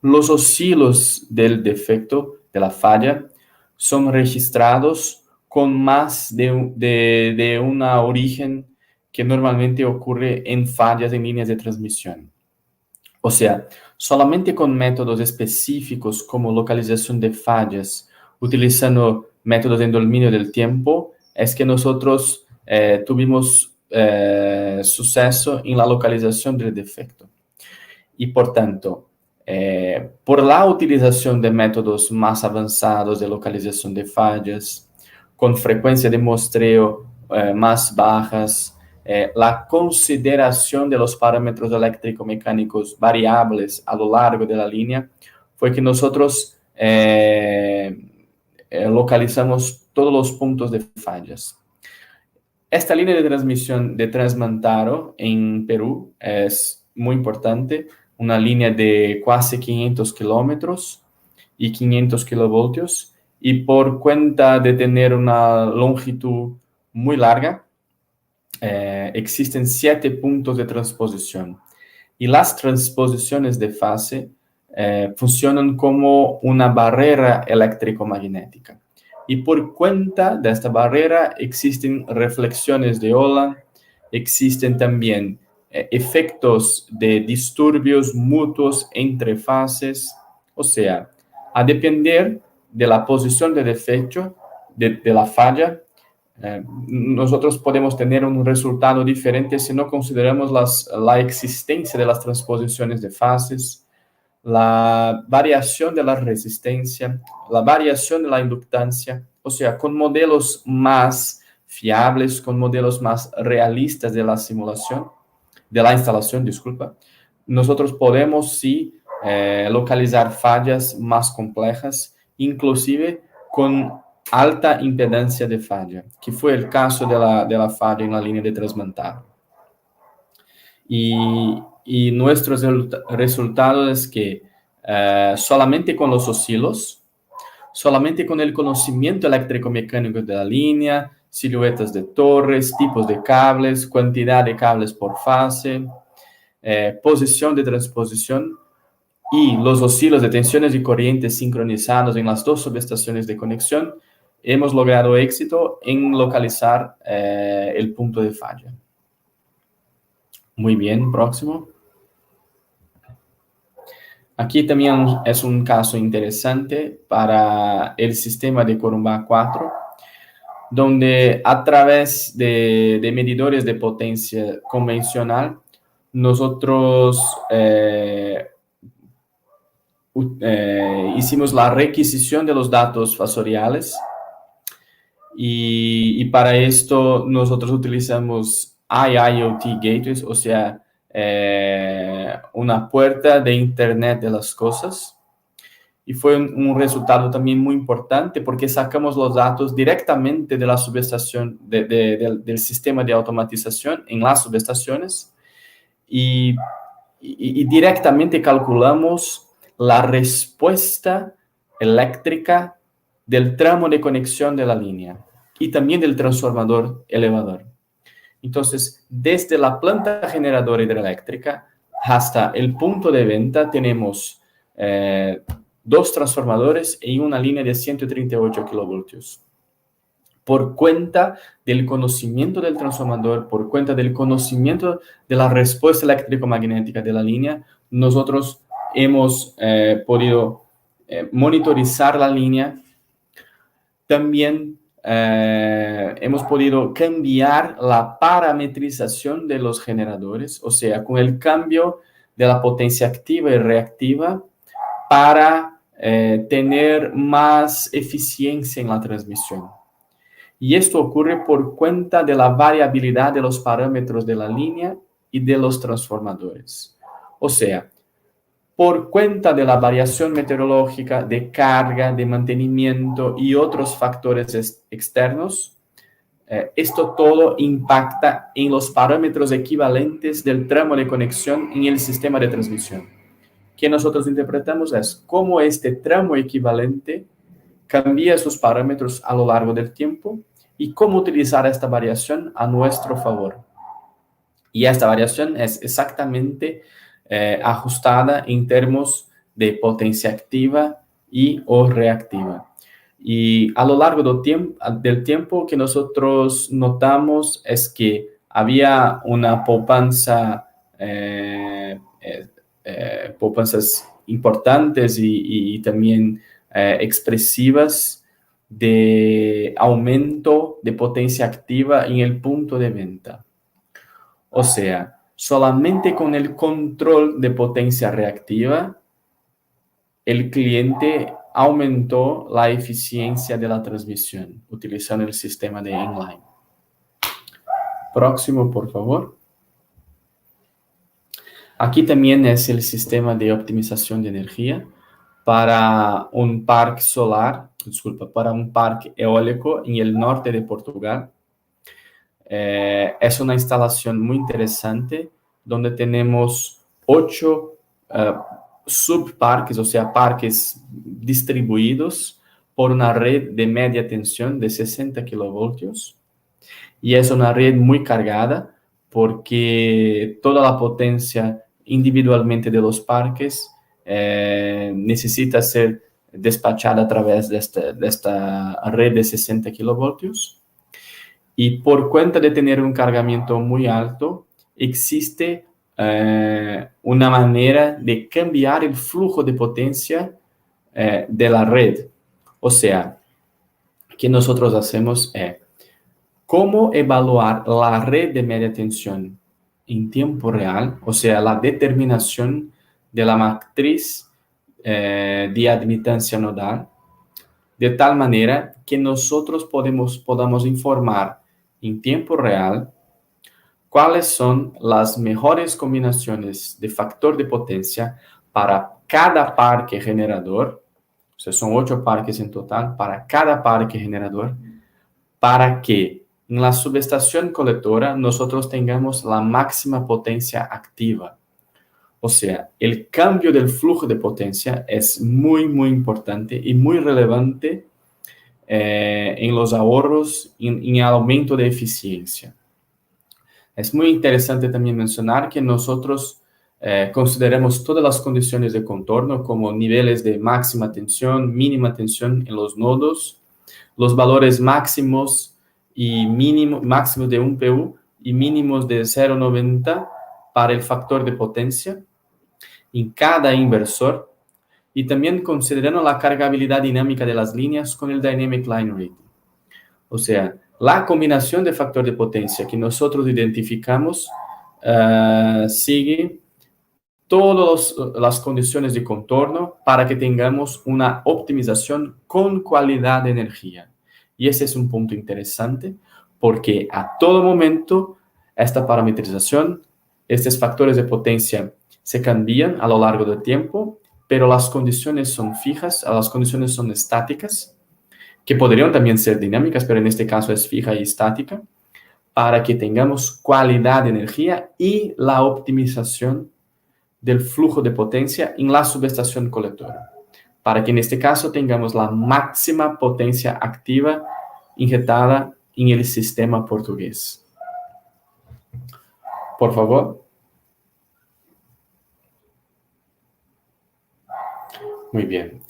los oscilos del defecto, de la falla, son registrados con más de una origen que normalmente ocurre en fallas en líneas de transmisión. O sea, solamente con métodos específicos como localización de fallas, utilizando métodos en dominio del tiempo, es que nosotros tuvimos suceso en la localización del defecto. Y por tanto, por la utilización de métodos más avanzados de localización de fallas, con frecuencia de muestreo más bajas, la consideración de los parámetros eléctrico-mecánicos variables a lo largo de la línea, fue que nosotros localizamos todos los puntos de fallas. Esta línea de transmisión de Transmantaro en Perú es muy importante, una línea de casi 500 kilómetros y 500 kilovoltios, y por cuenta de tener una longitud muy larga, existen 7 puntos de transposición. Y las transposiciones de fase funcionan como una barrera eléctrico-magnética. Y por cuenta de esta barrera existen reflexiones de ola, existen también efectos de disturbios mutuos entre fases. O sea, a depender de la posición de defecto de la falla, nosotros podemos tener un resultado diferente si no consideramos la existencia de las transposiciones de fases, la variación de la resistencia, la variación de la inductancia. O sea, con modelos más fiables, con modelos más realistas de la simulación, de la instalación, disculpa, nosotros podemos sí localizar fallas más complejas, inclusive con alta impedancia de falla, que fue el caso de la falla en la línea de Transmantaro. Y nuestro resultado es que solamente con los oscilos, solamente con el conocimiento eléctrico-mecánico de la línea, siluetas de torres, tipos de cables, cantidad de cables por fase, posición de transposición y los oscilos de tensiones y corrientes sincronizados en las 2 subestaciones de conexión, hemos logrado éxito en localizar el punto de falla. Muy bien, próximo. Aquí también es un caso interesante para el sistema de Corumbá 4, donde a través de medidores de potencia convencional, nosotros hicimos la requisición de los datos fasoriales, y para esto nosotros utilizamos IIoT Gateways, o sea, una puerta de Internet de las cosas. Y fue un resultado también muy importante porque sacamos los datos directamente de la subestación, del sistema de automatización en las subestaciones, y directamente calculamos la respuesta eléctrica del tramo de conexión de la línea. y también del transformador elevador. Entonces, desde la planta generadora hidroeléctrica hasta el punto de venta tenemos 2 transformadores y una línea de 138 kilovoltios. Por cuenta del conocimiento del transformador, por cuenta del conocimiento de la respuesta eléctrico-magnética de la línea, nosotros hemos podido monitorizar la línea. También hemos podido cambiar la parametrización de los generadores, o sea, con el cambio de la potencia activa y reactiva para tener más eficiencia en la transmisión. Y esto ocurre por cuenta de la variabilidad de los parámetros de la línea y de los transformadores. O sea, por cuenta de la variación meteorológica, de carga, de mantenimiento y otros factores externos, esto todo impacta en los parámetros equivalentes del tramo de conexión en el sistema de transmisión. Que nosotros interpretamos es cómo este tramo equivalente cambia sus parámetros a lo largo del tiempo y cómo utilizar esta variación a nuestro favor. Y esta variación es exactamente ajustada en términos de potencia activa y o reactiva. Y a lo largo del tiempo que nosotros notamos es que había una poupanças importantes y también expresivas de aumento de potencia activa en el punto de venta. O sea, solamente con el control de potencia reactiva, el cliente aumentó la eficiencia de la transmisión utilizando el sistema de Enline. Próximo, por favor. Aquí también es el sistema de optimización de energía para un parque para un parque eólico en el norte de Portugal. Es una instalación muy interesante donde tenemos 8 subparques, o sea, parques distribuidos por una red de media tensión de 60 kilovoltios. Y es una red muy cargada porque toda la potencia individualmente de los parques necesita ser despachada a través de esta red de 60 kilovoltios. Y por cuenta de tener un cargamento muy alto, existe una manera de cambiar el flujo de potencia de la red. O sea, que nosotros hacemos cómo evaluar la red de media tensión en tiempo real, o sea, la determinación de la matriz de admitancia nodal, de tal manera que nosotros podamos informar en tiempo real cuáles son las mejores combinaciones de factor de potencia para cada parque generador, o sea, son 8 parques en total, para cada parque generador, para que en la subestación colectora nosotros tengamos la máxima potencia activa. O sea, el cambio del flujo de potencia es muy, muy importante y muy relevante en los ahorros y en el aumento de eficiencia. Es muy interesante también mencionar que nosotros consideramos todas las condiciones de contorno como niveles de máxima tensión, mínima tensión en los nodos, los valores máximos y máximos de 1 PU y mínimos de 0,90 para el factor de potencia en cada inversor, y también considerando la cargabilidad dinámica de las líneas con el Dynamic Line Rating. O sea, la combinación de factor de potencia que nosotros identificamos sigue todas las condiciones de contorno para que tengamos una optimización con calidad de energía. Y ese es un punto interesante porque a todo momento esta parametrización, estos factores de potencia se cambian a lo largo del tiempo, pero las condiciones son fijas, las condiciones son estáticas, que podrían también ser dinámicas, pero en este caso es fija y estática, para que tengamos calidad de energía y la optimización del flujo de potencia en la subestación colectora, para que en este caso tengamos la máxima potencia activa inyectada en el sistema portugués. Por favor. Muy bien.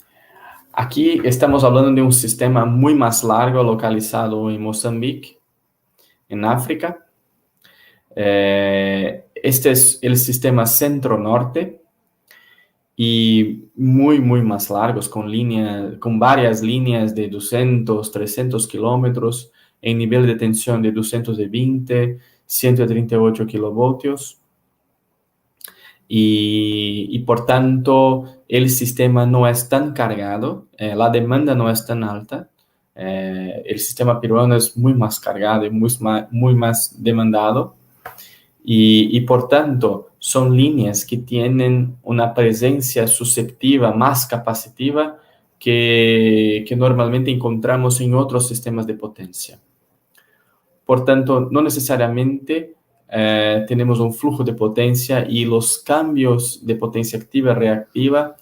Aquí estamos hablando de un sistema muy más largo localizado en Mozambique, en África. Este es el sistema centro-norte y muy más largos, con varias líneas de 200, 300 kilómetros, en nivel de tensión de 220, 138 kilovoltios. Y por tanto, el sistema no es tan cargado, la demanda no es tan alta. El sistema peruano es muy más cargado y muy más demandado. Y por tanto, son líneas que tienen una presencia susceptiva más capacitiva que normalmente encontramos en otros sistemas de potencia. Por tanto, no necesariamente tenemos un flujo de potencia y los cambios de potencia activa y reactiva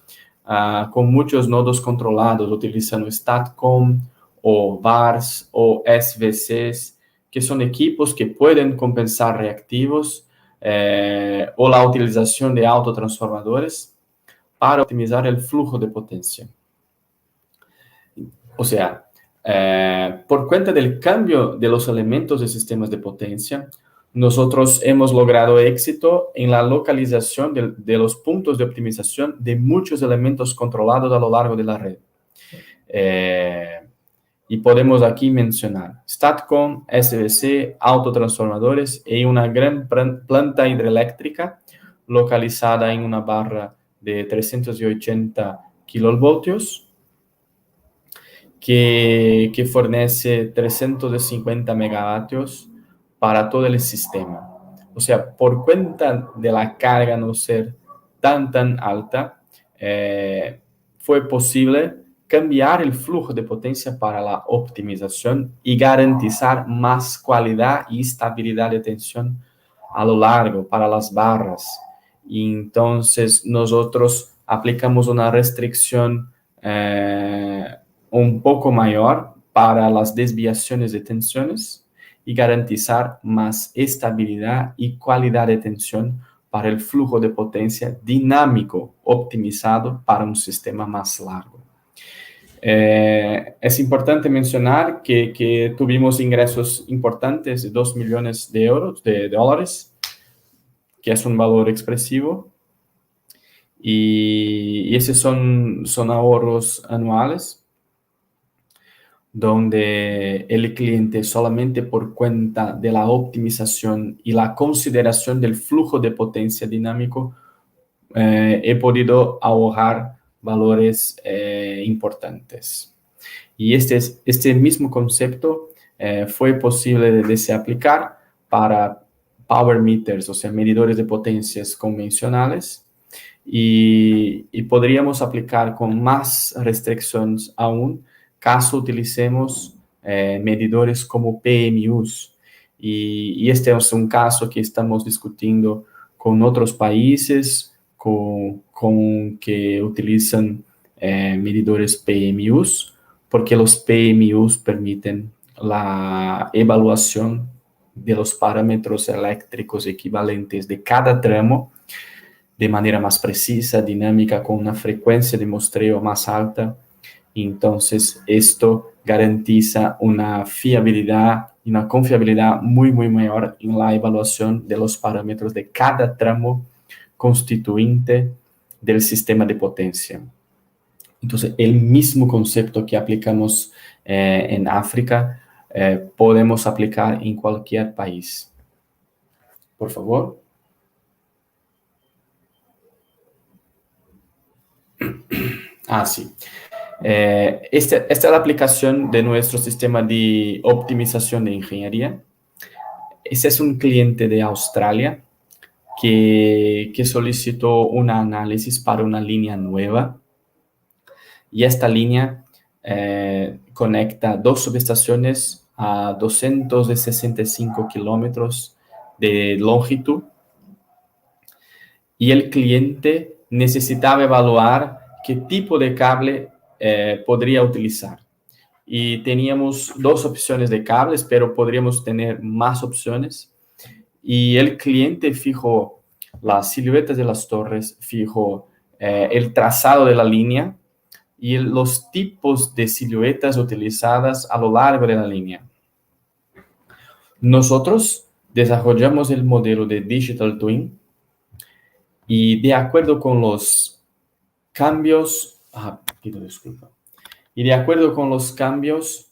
con muchos nodos controlados, utilizando STATCOM o VARs o SVCs, que son equipos que pueden compensar reactivos o la utilización de autotransformadores para optimizar el flujo de potencia. O sea, por cuenta del cambio de los elementos de sistemas de potencia, nosotros hemos logrado éxito en la localización de los puntos de optimización de muchos elementos controlados a lo largo de la red. Y podemos aquí mencionar STATCOM, SVC, autotransformadores y una gran planta hidroeléctrica localizada en una barra de 380 kilovoltios que fornece 350 megavatios para todo el sistema. O sea, por cuenta de la carga no ser tan alta, fue posible cambiar el flujo de potencia para la optimización y garantizar más calidad y estabilidad de tensión a lo largo para las barras. Y entonces nosotros aplicamos una restricción un poco mayor para las desviaciones de tensiones y garantizar más estabilidad y calidad de tensión para el flujo de potencia dinámico optimizado para un sistema más largo. Es importante mencionar que tuvimos ingresos importantes de 2 millones de dólares, que es un valor expresivo, y esos son ahorros anuales, donde el cliente solamente por cuenta de la optimización y la consideración del flujo de potencia dinámico he podido ahorrar valores importantes. Y este mismo concepto fue posible de se aplicar para power meters, o sea, medidores de potencias convencionales, y podríamos aplicar con más restricciones aún caso utilicemos medidores como PMUs. Y este es un caso que estamos discutiendo con otros países con que utilizan medidores PMUs, porque los PMUs permiten la evaluación de los parámetros eléctricos equivalentes de cada tramo de manera más precisa, dinámica, con una frecuencia de muestreo más alta. Entonces, esto garantiza una fiabilidad y una confiabilidad muy mayor en la evaluación de los parámetros de cada tramo constituinte del sistema de potencia. Entonces, el mismo concepto que aplicamos en África, podemos aplicar en cualquier país. Por favor. Sí. Esta es la aplicación de nuestro sistema de optimización de ingeniería. Este es un cliente de Australia que solicitó un análisis para una línea nueva. Y esta línea conecta dos subestaciones a 265 kilómetros de longitud. Y el cliente necesitaba evaluar qué tipo de cable podría utilizar. y teníamos 2 opciones de cables, pero podríamos tener más opciones. Y el cliente fijó las siluetas de las torres, fijó el trazado de la línea y los tipos de siluetas utilizadas a lo largo de la línea. Nosotros desarrollamos el modelo de Digital Twin y de acuerdo con los cambios, pido disculpa, y de acuerdo con los cambios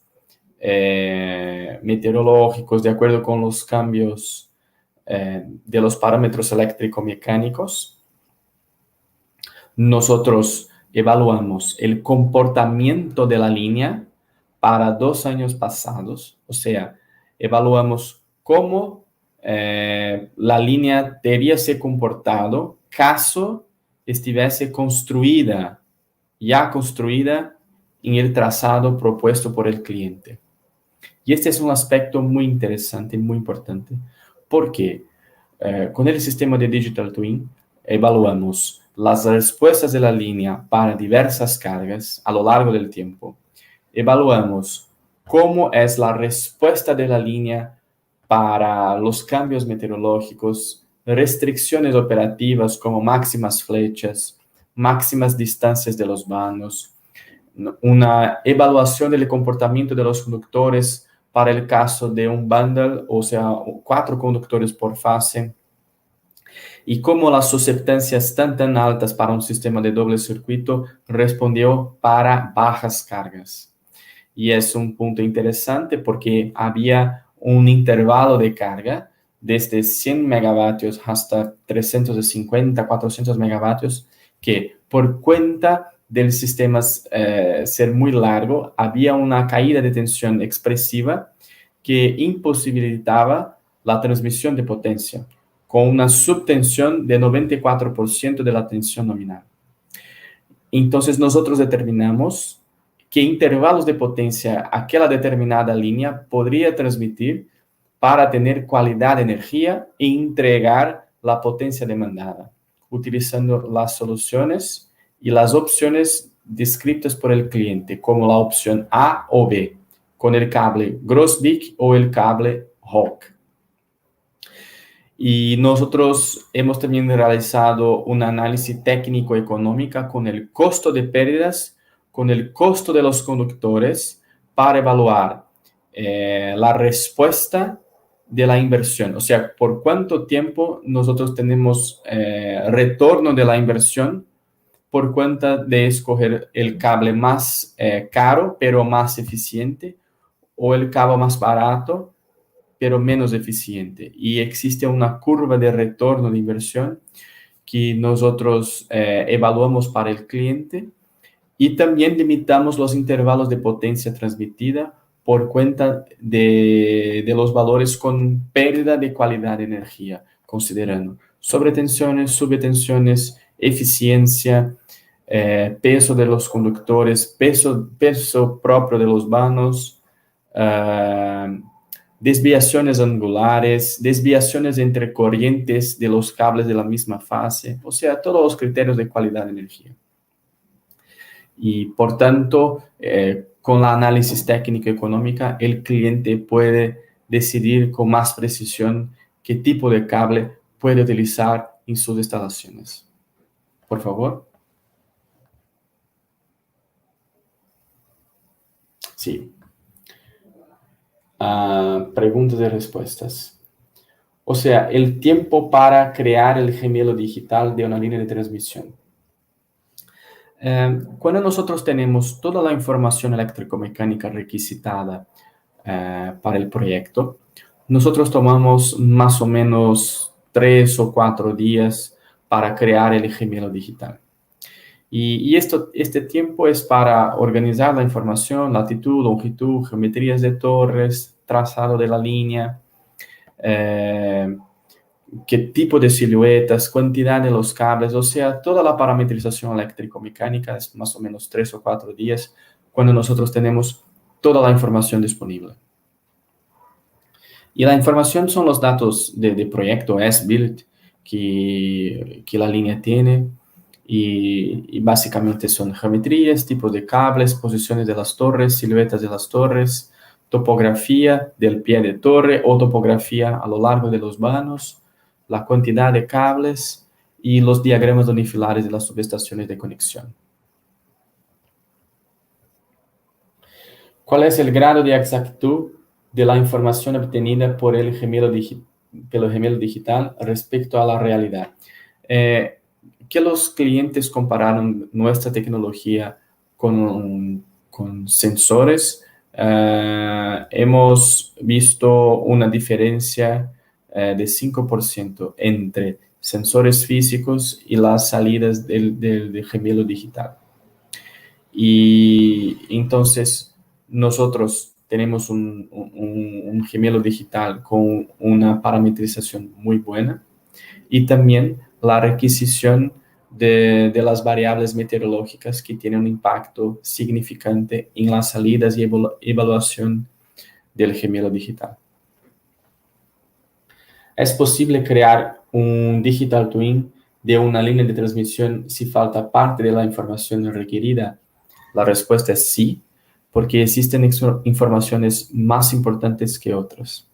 meteorológicos, de acuerdo con los cambios de los parámetros eléctrico-mecánicos, nosotros evaluamos el comportamiento de la línea para 2 años pasados, o sea, evaluamos cómo la línea debería ser comportado caso estuviese ya construida en el trazado propuesto por el cliente. Y este es un aspecto muy interesante, muy importante, porque con el sistema de Digital Twin evaluamos las respuestas de la línea para diversas cargas a lo largo del tiempo. Evaluamos cómo es la respuesta de la línea para los cambios meteorológicos, restricciones operativas como máximas flechas, máximas distancias de los vanos, una evaluación del comportamiento de los conductores para el caso de un bundle, o sea, 4 conductores por fase, y cómo las susceptancias tan altas para un sistema de doble circuito respondió para bajas cargas. Y es un punto interesante porque había un intervalo de carga desde 100 megavatios hasta 350, 400 megavatios, que por cuenta del sistema ser muy largo, había una caída de tensión expresiva que imposibilitaba la transmisión de potencia, con una subtensión de 94% de la tensión nominal. Entonces, nosotros determinamos qué intervalos de potencia aquella determinada línea podría transmitir para tener calidad de energía e entregar la potencia demandada, utilizando las soluciones y las opciones descritas por el cliente, como la opción A o B, con el cable Grosbeak o el cable Hawk. Y nosotros hemos también realizado un análisis técnico-económico con el costo de pérdidas, con el costo de los conductores, para evaluar la respuesta de la inversión. O sea, por cuánto tiempo nosotros tenemos retorno de la inversión por cuenta de escoger el cable más caro, pero más eficiente, o el cable más barato, pero menos eficiente. Y existe una curva de retorno de inversión que nosotros evaluamos para el cliente, y también limitamos los intervalos de potencia transmitida por cuenta de los valores con pérdida de calidad de energía, considerando sobretensiones, subtensiones, eficiencia, peso de los conductores, peso propio de los vanos, desviaciones angulares, desviaciones entre corrientes de los cables de la misma fase, o sea, todos los criterios de calidad de energía. Y por tanto, con la análisis técnico-económica, el cliente puede decidir con más precisión qué tipo de cable puede utilizar en sus instalaciones. Por favor. Sí. Preguntas y respuestas. O sea, el tiempo para crear el gemelo digital de una línea de transmisión. Cuando nosotros tenemos toda la información eléctrico-mecánica requisitada para el proyecto, nosotros tomamos más o menos 3 o 4 días para crear el gemelo digital. Y este tiempo es para organizar la información, latitud, longitud, geometrías de torres, trazado de la línea, qué tipo de siluetas, cantidad de los cables, o sea, toda la parametrización eléctrico-mecánica es más o menos 3 o 4 días cuando nosotros tenemos toda la información disponible. Y la información son los datos de proyecto as-built que la línea tiene, y básicamente son geometrías, tipos de cables, posiciones de las torres, siluetas de las torres, topografía del pie de torre o topografía a lo largo de los vanos, la cantidad de cables y los diagramas unifilares de las subestaciones de conexión. ¿Cuál es el grado de exactitud de la información obtenida por el gemelo digital respecto a la realidad? Que los clientes compararon nuestra tecnología con sensores. Hemos visto una diferencia de 5% entre sensores físicos y las salidas del gemelo digital. Y entonces nosotros tenemos un gemelo digital con una parametrización muy buena y también la requisición de las variables meteorológicas que tienen un impacto significante en las salidas y evaluación del gemelo digital. ¿Es posible crear un digital twin de una línea de transmisión si falta parte de la información requerida? La respuesta es sí, porque existen informaciones más importantes que otras.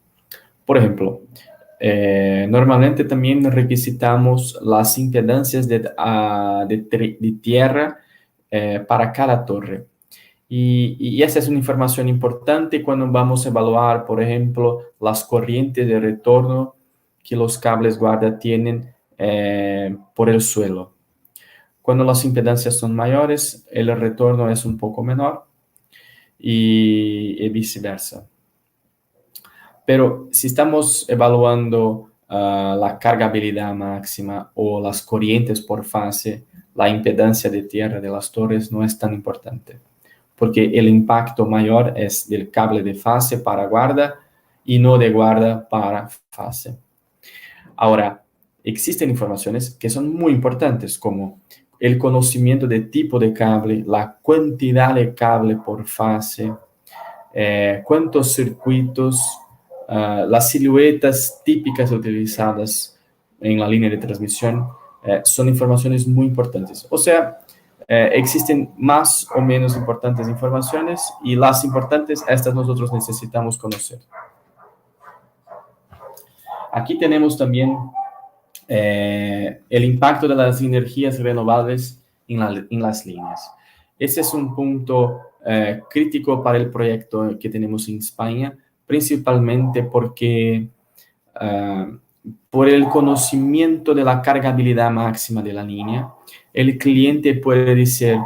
Por ejemplo, normalmente también requisitamos las impedancias de tierra para cada torre. Y esa es una información importante cuando vamos a evaluar, por ejemplo, las corrientes de retorno que los cables guarda tienen por el suelo. Cuando las impedancias son mayores, el retorno es un poco menor y viceversa. Pero si estamos evaluando la cargabilidad máxima o las corrientes por fase, la impedancia de tierra de las torres no es tan importante, porque el impacto mayor es del cable de fase para guarda y no de guarda para fase. Ahora, existen informaciones que son muy importantes, como el conocimiento de tipo de cable, la cantidad de cable por fase, cuántos circuitos, las siluetas típicas utilizadas en la línea de transmisión, son informaciones muy importantes. O sea, existen más o menos importantes informaciones y las importantes, estas nosotros necesitamos conocer. Aquí tenemos también el impacto de las energías renovables en las líneas. Ese es un punto crítico para el proyecto que tenemos en España, principalmente porque por el conocimiento de la cargabilidad máxima de la línea, el cliente puede decir,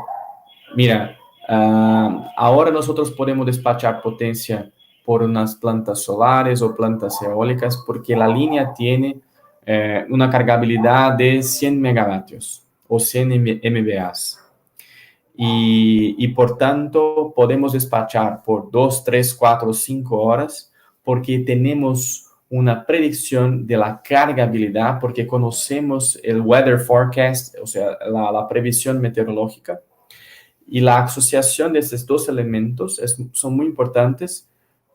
mira, ahora nosotros podemos despachar potencia por unas plantas solares o plantas eólicas porque la línea tiene una cargabilidad de 100 megavatios o 100 MVAs. Y por tanto podemos despachar por 2, 3, 4, 5 horas porque tenemos una predicción de la cargabilidad, porque conocemos el weather forecast, o sea, la previsión meteorológica. Y la asociación de estos dos elementos son muy importantes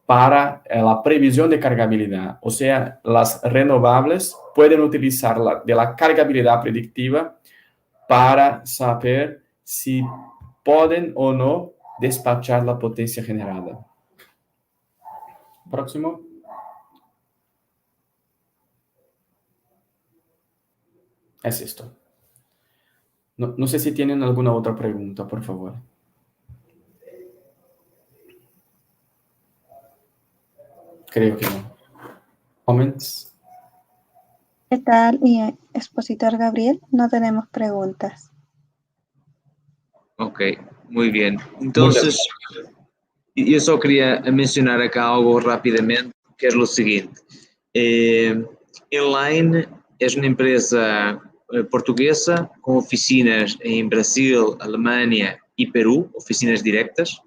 para la previsión de cargabilidad. O sea, las renovables pueden utilizar de la cargabilidad predictiva para saber si pueden o no despachar la potencia generada. Próximo. Es esto. No sé si tienen alguna otra pregunta, por favor. Creo que no. ¿Comments? ¿Qué tal, expositor Gabriel? No tenemos preguntas. Ok, muy bien. Entonces, yo solo quería mencionar acá algo rápidamente, que es lo siguiente. Enline es una empresa portuguesa con oficinas en Brasil, Alemania y Perú, oficinas directas,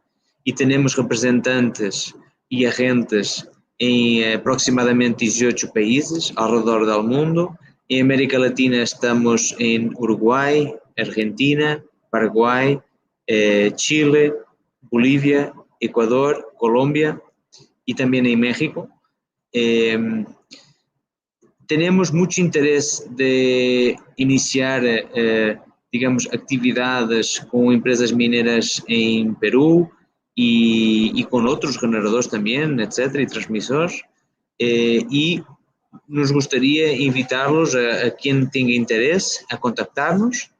y tenemos representantes y agentes en aproximadamente 18 países alrededor del mundo. En América Latina estamos en Uruguay, Argentina, Paraguay, Chile, Bolivia, Ecuador, Colombia y también en México. Tenemos mucho interés de iniciar, digamos, actividades com empresas mineras em Peru e com outros generadores também, etc., e transmissores. E nos gostaria invitá-los a quem tenha interesse a contactar-nos.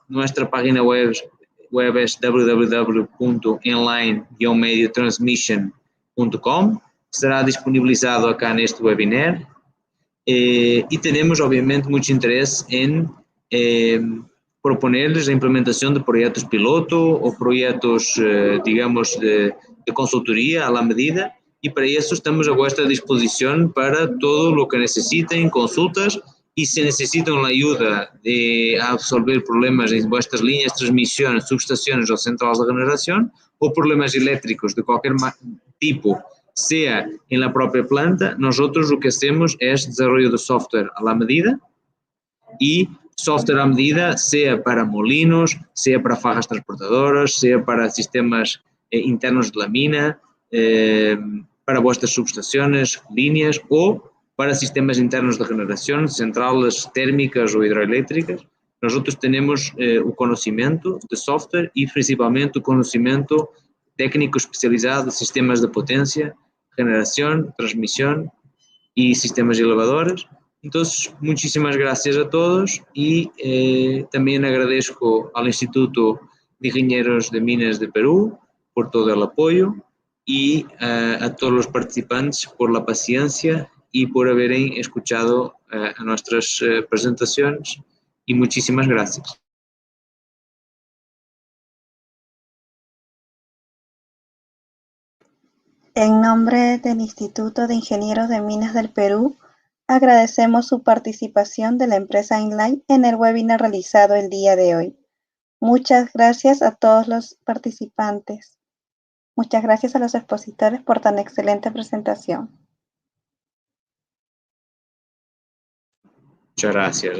Nuestra página web es www.enline-mediotransmission.com. Será disponibilizado acá neste webinar. E teremos, obviamente, muito interesse em proponer-lhes a implementação de projetos piloto ou projetos, digamos, de consultoria à la medida, e para isso estamos a vossa disposição para todo o que necessitem, consultas, e se necessitam ajuda de resolver problemas em vossas linhas de transmissão, subestações ou centrais de generação, ou problemas elétricos de qualquer tipo, sea en la propia planta, nosotros lo que hacemos es desarrollo de software a la medida, y software a medida sea para molinos, sea para fajas transportadoras, sea para sistemas internos de la mina, para vuestras subestaciones, líneas, o para sistemas internos de generación, centrales térmicas o hidroeléctricas. Nosotros tenemos o conocimiento de software y principalmente o conocimiento técnico especializado de sistemas de potencia, generación, transmisión y sistemas elevadores. Entonces, muchísimas gracias a todos y también agradezco al Instituto de Ingenieros de Minas de Perú por todo el apoyo y a todos los participantes por la paciencia y por haber escuchado a nuestras presentaciones, y muchísimas gracias. En nombre del Instituto de Ingenieros de Minas del Perú, agradecemos su participación de la empresa Enline en el webinar realizado el día de hoy. Muchas gracias a todos los participantes. Muchas gracias a los expositores por tan excelente presentación. Muchas gracias.